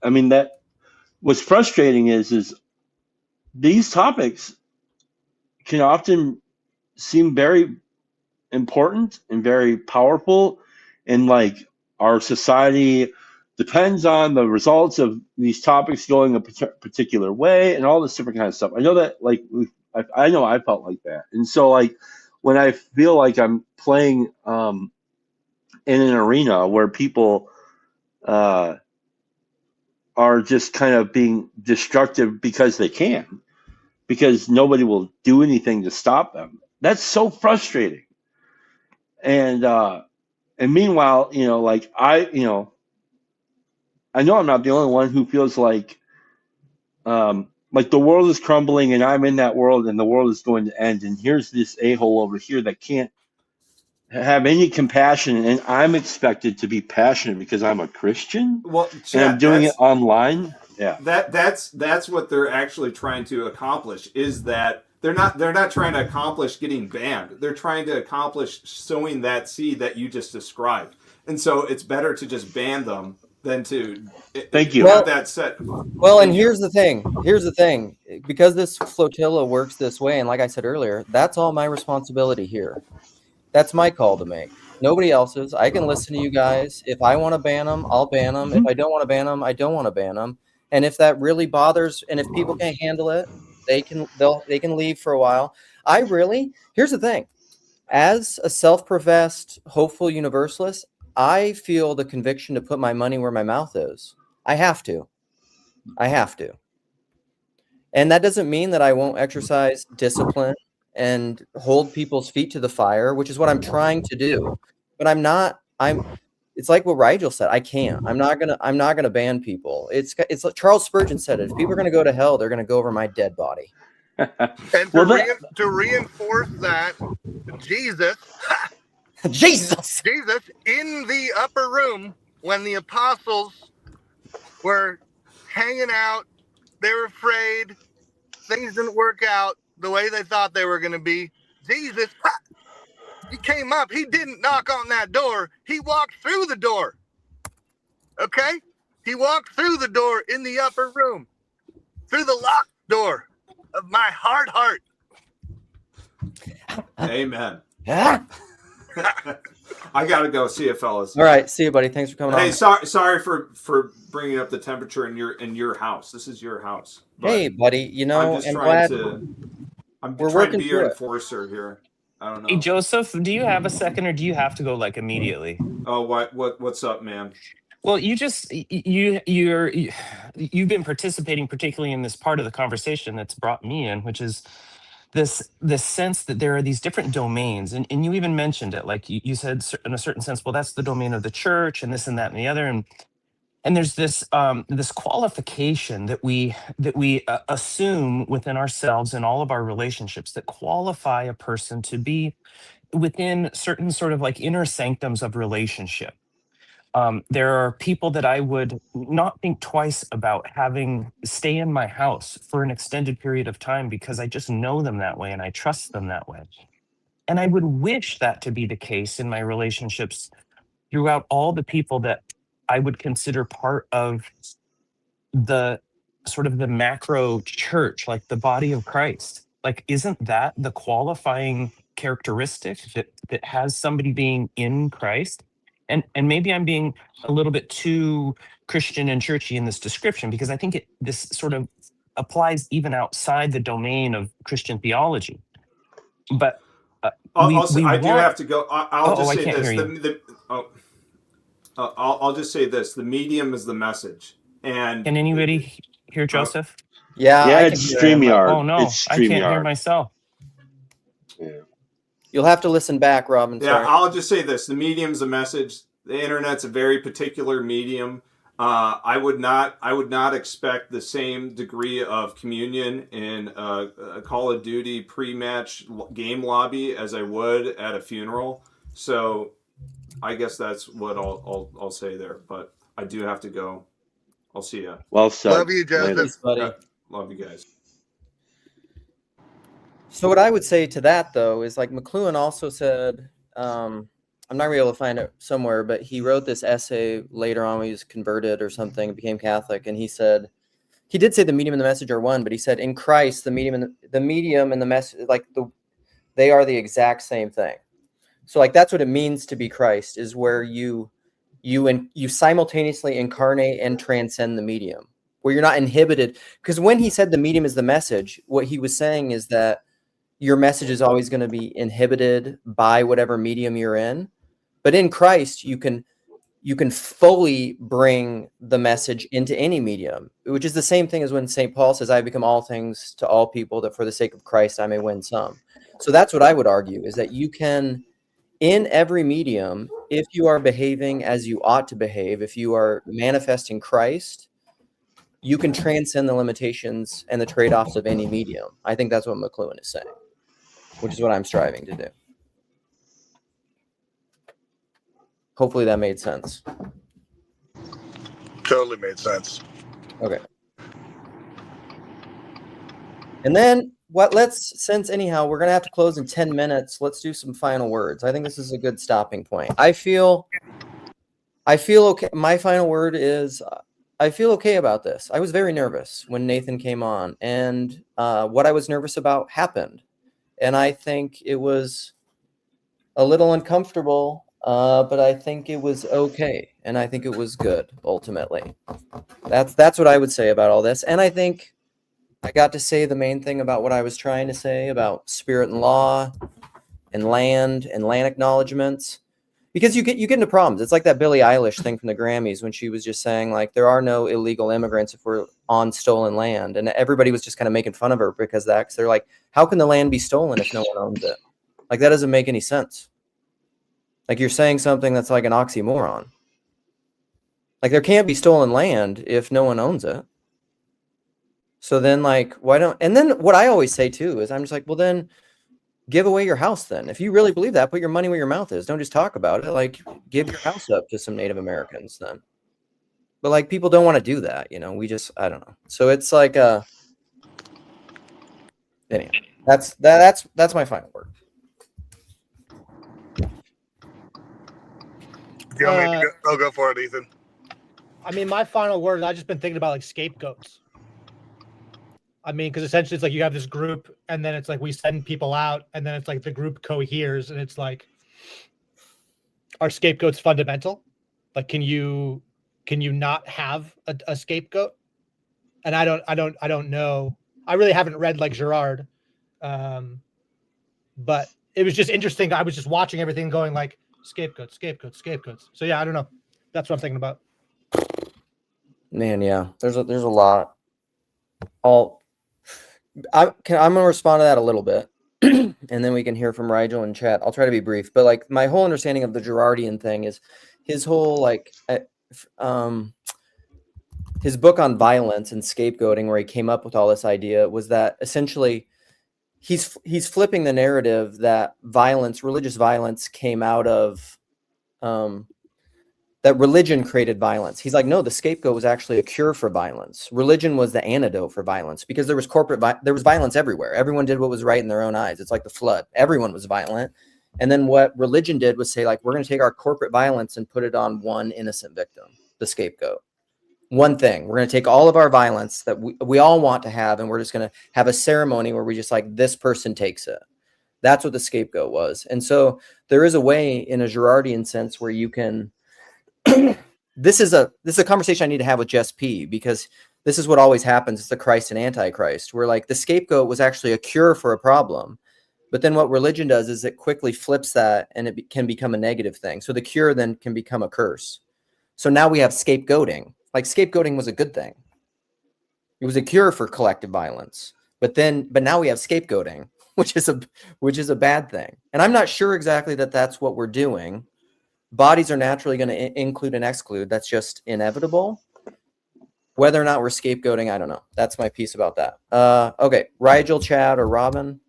mean that what's frustrating is these topics can often seem very important and very powerful, and like our society depends on the results of these topics going a particular way and all this different kind of stuff. I know that like I know I felt like that, and so like when I feel like I'm playing in an arena where people are just kind of being destructive because they can, because nobody will do anything to stop them, that's so frustrating. And meanwhile, like I know I'm not the only one who feels like the world is crumbling and I'm in that world and the world is going to end. And here's this a-hole over here that can't have any compassion, and I'm expected to be passionate because I'm a Christian. Well, and I'm doing it online. Yeah. That's what they're actually trying to accomplish, is that they're not trying to accomplish getting banned. They're trying to accomplish sowing that seed that you just described. And so it's better to just ban them than to Thank you. have that set. Well, and here's the thing. Because this flotilla works this way, and like I said earlier, that's all my responsibility here. That's my call to make. Nobody else's. I can listen to you guys. If I want to ban them, I'll ban them. If I don't want to ban them, I don't want to ban them. And if that really bothers, and if people can't handle it, they can leave for a while. Here's the thing. As a self-professed hopeful universalist, I feel the conviction to put my money where my mouth is. I have to. And that doesn't mean that I won't exercise discipline and hold people's feet to the fire, which is what I'm trying to do. But it's like what Rigel said. I can't. I'm not gonna ban people. It's like Charles Spurgeon said it. If people are gonna go to hell, they're gonna go over my dead body. And to reinforce that, Jesus in the upper room when the apostles were hanging out, they were afraid, things didn't work out the way they thought they were going to be. Jesus, he came up. He didn't knock on that door. He walked through the door. Okay? He walked through the door in the upper room, through the locked door of my hard heart. Amen. I gotta go. See you, fellas. All right, see you, buddy. Thanks for coming on. Hey, sorry for bringing up the temperature in your house. This is your house. Hey, buddy. I'm just trying to be your enforcer here. I don't know. Hey, Joseph, do you have a second, or do you have to go like immediately? Oh, what's up, man? Well, you've been participating particularly in this part of the conversation that's brought me in, which is this sense that there are these different domains, and you even mentioned it, like you said in a certain sense, well, that's the domain of the church, and this and that and the other, and there's this qualification that we assume within ourselves in all of our relationships that qualify a person to be within certain sort of like inner sanctums of relationship. There are people that I would not think twice about having stay in my house for an extended period of time because I just know them that way and I trust them that way. And I would wish that to be the case in my relationships throughout all the people that I would consider part of the sort of the macro church, like the body of Christ. Like, isn't that the qualifying characteristic that has somebody being in Christ? And maybe I'm being a little bit too Christian and churchy in this description, because I think this sort of applies even outside the domain of Christian theology. But I do have to go. I'll just say this. I'll just say this. The medium is the message. And can anybody hear Joseph? Yeah, it's StreamYard. Oh no, I can't hear myself. Yeah. You'll have to listen back, Robin. Yeah, Sorry. I'll just say this: the medium's a message. The internet's a very particular medium. I would not expect the same degree of communion in a Call of Duty pre-match game lobby as I would at a funeral. So, I guess that's what I'll say there. But I do have to go. I'll see ya. Well said. Love you, Joseph. Thanks, buddy. Yeah, love you guys. So what I would say to that, though, is like McLuhan also said, I'm not going to be able to find it somewhere, but he wrote this essay later on when he was converted or something, became Catholic, and he said, he did say the medium and the message are one, but he said in Christ, the medium and the message, like they are the exact same thing. So like that's what it means to be Christ, is where you simultaneously incarnate and transcend the medium, where you're not inhibited. Because when he said the medium is the message, what he was saying is that your message is always going to be inhibited by whatever medium you're in. But in Christ, you can fully bring the message into any medium, which is the same thing as when St. Paul says, I have become all things to all people, that for the sake of Christ I may win some. So that's what I would argue, is that you can, in every medium, if you are behaving as you ought to behave, if you are manifesting Christ, you can transcend the limitations and the trade-offs of any medium. I think that's what McLuhan is saying, which is what I'm striving to do. Hopefully that made sense. Totally made sense. Okay. And then since anyhow, we're going to have to close in 10 minutes. Let's do some final words. I think this is a good stopping point. I feel okay. My final word is I feel okay about this. I was very nervous when Nathan came on, and what I was nervous about happened. And I think it was a little uncomfortable, but I think it was okay. And I think it was good, ultimately. That's what I would say about all this. And I think I got to say the main thing about what I was trying to say about spirit and law and land acknowledgements. Because you get into problems. It's like that Billie Eilish thing from the Grammys when she was just saying, like, there are no illegal immigrants if we're on stolen land. And everybody was just kind of making fun of her because that. 'Cause they're like, how can the land be stolen if no one owns it? Like, that doesn't make any sense. Like, you're saying something that's like an oxymoron. Like, there can't be stolen land if no one owns it. So then, like, why don't... And then what I always say, too, is I'm just like, well, then give away your house then. If you really believe that, put your money where your mouth is. Don't just talk about it. Like, give your house up to some Native Americans then. But, like, people don't want to do that, you know? I don't know. So it's like, anyhow, that's my final word. Do you want me to go? I'll go for it, Ethan. I mean, my final word, I've just been thinking about like scapegoats. I mean, because essentially it's like you have this group and then it's like we send people out and then it's like the group coheres and it's like, are scapegoats fundamental? Like, can you not have a scapegoat? And I don't know. I really haven't read like Girard, but it was just interesting. I was just watching everything going like scapegoats. So yeah, I don't know. That's what I'm thinking about. Man, yeah, there's a lot. I'm going to respond to that a little bit, and then we can hear from Rigel in chat. I'll try to be brief, but like my whole understanding of the Girardian thing is his whole like his book on violence and scapegoating, where he came up with all this idea, was that essentially he's flipping the narrative that religious violence came out of that religion created violence. He's like, no, the scapegoat was actually a cure for violence. Religion was the antidote for violence because there was there was violence everywhere. Everyone did what was right in their own eyes. It's like the flood. Everyone was violent. And then what religion did was say, like, we're going to take our corporate violence and put it on one innocent victim, the scapegoat. One thing. We're going to take all of our violence that we all want to have, and we're just going to have a ceremony where we just like, this person takes it. That's what the scapegoat was. And so there is a way in a Girardian sense where you can... This is a conversation I need to have with Jess P, because this is what always happens. It's the Christ and Antichrist, where like the scapegoat was actually a cure for a problem. But then what religion does is it quickly flips that and it can become a negative thing. So the cure then can become a curse. So now we have scapegoating. Like scapegoating was a good thing. It was a cure for collective violence. But now we have scapegoating. which is a bad thing. And I'm not sure exactly that that's what we're doing. Bodies are naturally going to include and exclude. That's just inevitable. Whether or not we're scapegoating, I don't know. That's my piece about that. Okay, Rigel, Chad, or Robin?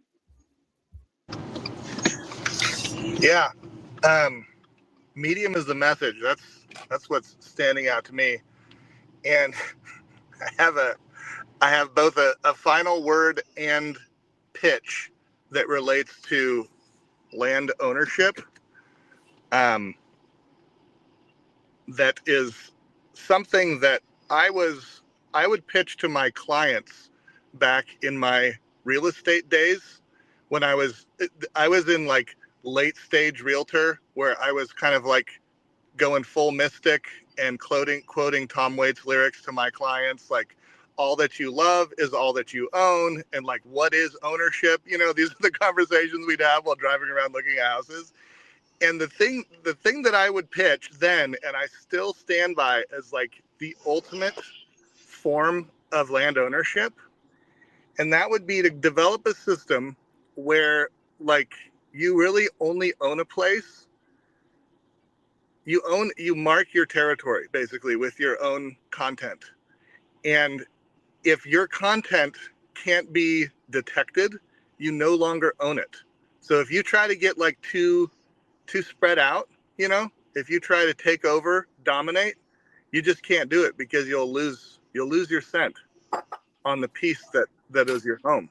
Yeah. Medium is the message. That's what's standing out to me. And I have both a final word and pitch that relates to land ownership. That is something that I would pitch to my clients back in my real estate days when I was in like late stage realtor, where I was kind of like going full mystic and quoting Tom Waits lyrics to my clients, like, all that you love is all that you own, and like, what is ownership? You know, these are the conversations we'd have while driving around looking at houses. And the thing that I would pitch then, and I still stand by, as like the ultimate form of land ownership, and that would be to develop a system where, like, you really only own a place. You mark your territory basically with your own content. And if your content can't be detected, you no longer own it. So if you try to get like too spread out, you know, if you try to take over, dominate, you just can't do it, because you'll lose your scent on the piece that is your home.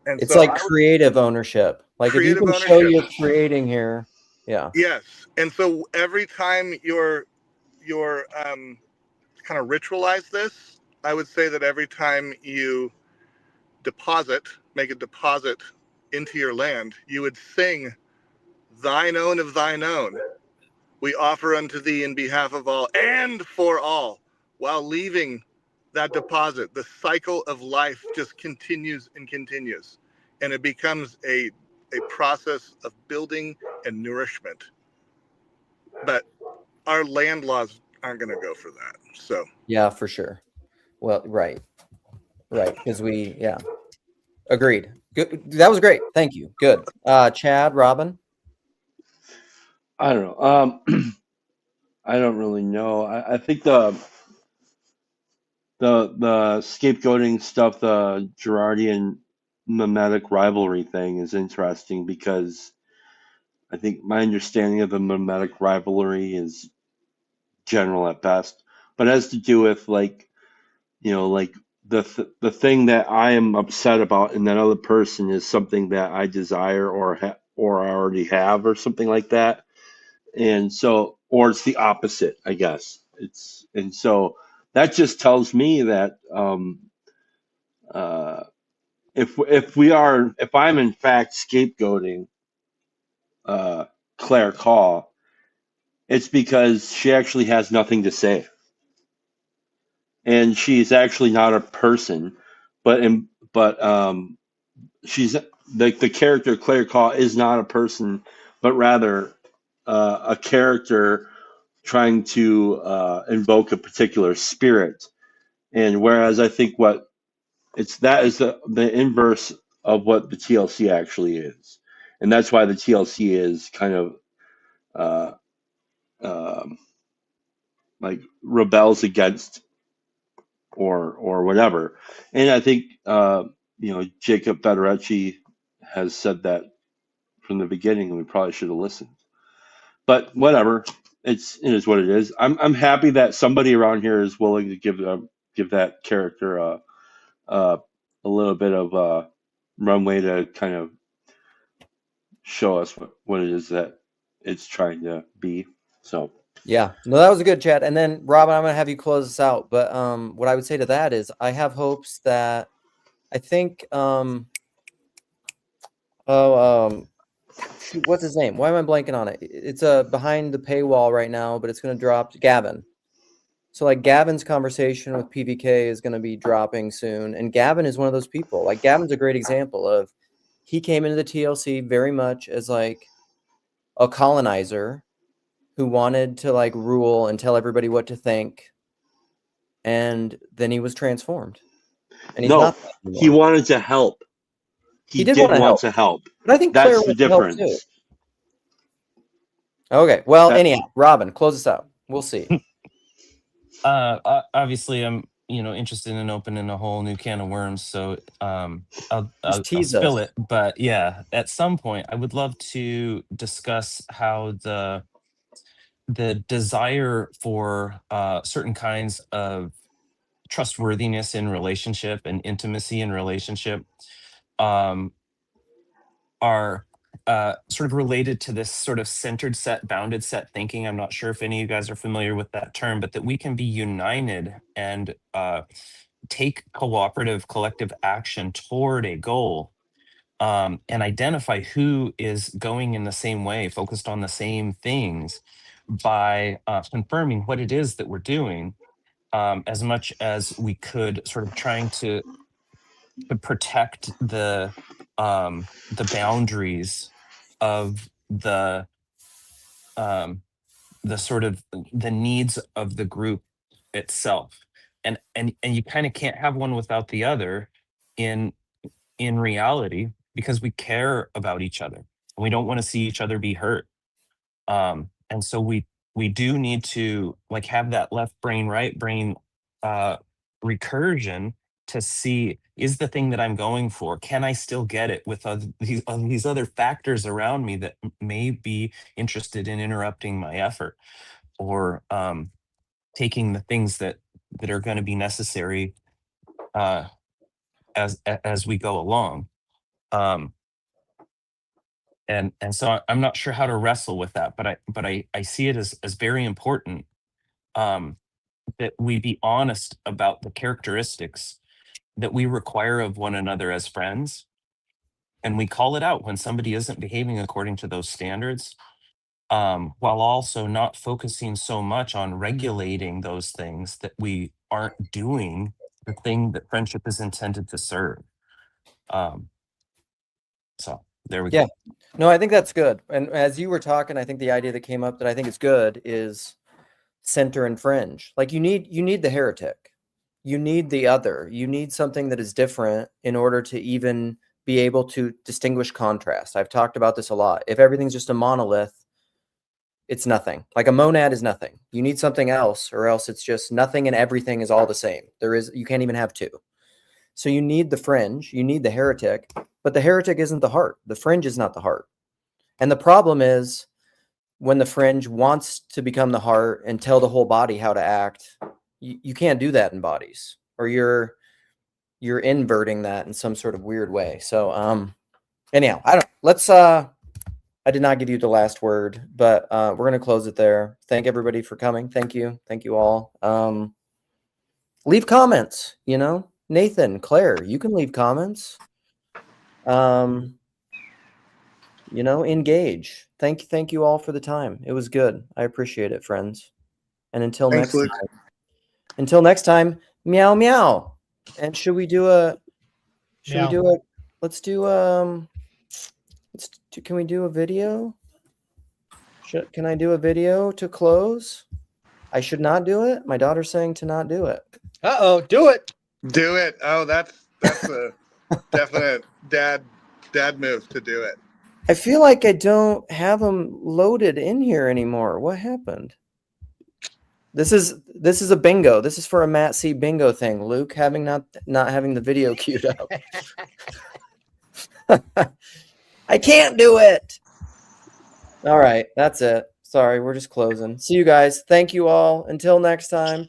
And It's so like creative ownership. Like if you creative can show ownership. you're creating here, yeah. Yes. And so every time you're kind of ritualize this, I would say that every time you make a deposit into your land, you would sing, "Thine own of thine own, we offer unto thee in behalf of all and for all," while leaving that deposit. The cycle of life just continues and continues, and it becomes a process of building and nourishment. But our land laws aren't going to go for that. So Yeah, for sure. Well, right. Because yeah. Agreed. Good. That was great. Thank you. Good. Chad, Robin? I don't know. I don't really know. I think the scapegoating stuff, the Girardian mimetic rivalry thing is interesting, because I think my understanding of the mimetic rivalry is general at best, but it has to do with, like, you know, like the thing that I am upset about in that other person is something that I desire or I already have, or something like that. And so, or it's the opposite, I guess. And so that just tells me that if I'm in fact scapegoating Claire Call, it's because she actually has nothing to say, and she's actually not a person, but she's the character Claire Call is not a person, but rather a character trying to invoke a particular spirit. And whereas I think that is the inverse of what the TLC actually is, and that's why the TLC is kind of uh, um, like rebels against or whatever. And I think Jacob Federacci has said that from the beginning, and we probably should have listened. But whatever, it is what it is. I'm happy that somebody around here is willing to give that character a little bit of runway to kind of show us what it is that it's trying to be. So Yeah, no, that was a good chat. And then Robin, I'm gonna have you close this out. But what I would say to that is I have hopes that I think shoot, what's his name? Why am I blanking on it? It's behind the paywall right now, but it's gonna drop. Gavin. So like Gavin's conversation with PVK is gonna be dropping soon, and Gavin is one of those people. Like Gavin's a great example of he came into the TLC very much as like a colonizer who wanted to like rule and tell everybody what to think, and then he was transformed. And he's no, not that he anymore. wanted to help. he did did want to want help, to help. but I think Claire That's the wants to help too. difference. Okay. Well, That- anyhow, Robin, close us out. We'll see. Obviously, I'm interested in opening a whole new can of worms, so I'll tease spill us. it. But yeah, at some point, I would love to discuss how the desire for certain kinds of trustworthiness in relationship and intimacy in relationship um, are sort of related to this sort of centered set, bounded set thinking. I'm not sure if any of you guys are familiar with that term, but that we can be united and take cooperative, collective action toward a goal, and identify who is going in the same way, focused on the same things, by confirming what it is that we're doing, as much as we could, sort of trying to protect the boundaries of um, the sort of the needs of the group itself. And you kind of can't have one without the other in reality, because we care about each other. We don't want to see each other be hurt. And so we do need to, like, have that left brain, right brain uh recursion to see, is the thing that I'm going for, can I still get it with these other factors around me that may be interested in interrupting my effort, or taking the things that are going to be necessary uh as we go along. um and so I'm not sure how to wrestle with that, but I see it as very important, um that we be honest about the characteristics that we require of one another as friends, and we call it out when somebody isn't behaving according to those standards, while also not focusing so much on regulating those things that we aren't doing the thing that friendship is intended to serve. So there we Yeah. go. No, I think that's good. And as you were talking, I think the idea that came up that I think is good is center and fringe. Like you need the heretic. You need the other. You need something that is different in order to even be able to distinguish contrast. I've talked about this a lot. If everything's just a monolith, it's nothing. Like a monad is nothing. You need something else, or else it's just nothing and everything is all the same. You can't even have two. So you need the fringe, you need the heretic, but the heretic isn't the heart. The fringe is not the heart. And the problem is when the fringe wants to become the heart and tell the whole body how to act, you can't do that in bodies, or you're inverting that in some sort of weird way. So anyhow, I did not give you the last word, but we're going to close it there. Thank everybody for coming. Thank you all. Leave comments, Nathan, Claire, you can leave comments. Engage. Thank you all for the time. It was good. I appreciate it, friends. And until Thanks, Luke. next time, meow meow. And can we do a video? Can I do a video to close? I should not do it. My daughter's saying to not do it. Uh-oh, do it. Do it. Oh, that's a definite dad move to do it. I feel like I don't have them loaded in here anymore. What happened? This is a bingo. This is for a Matt C bingo thing. Luke not having the video queued up. I can't do it. All right, that's it. Sorry, we're just closing. See you guys. Thank you all. Until next time.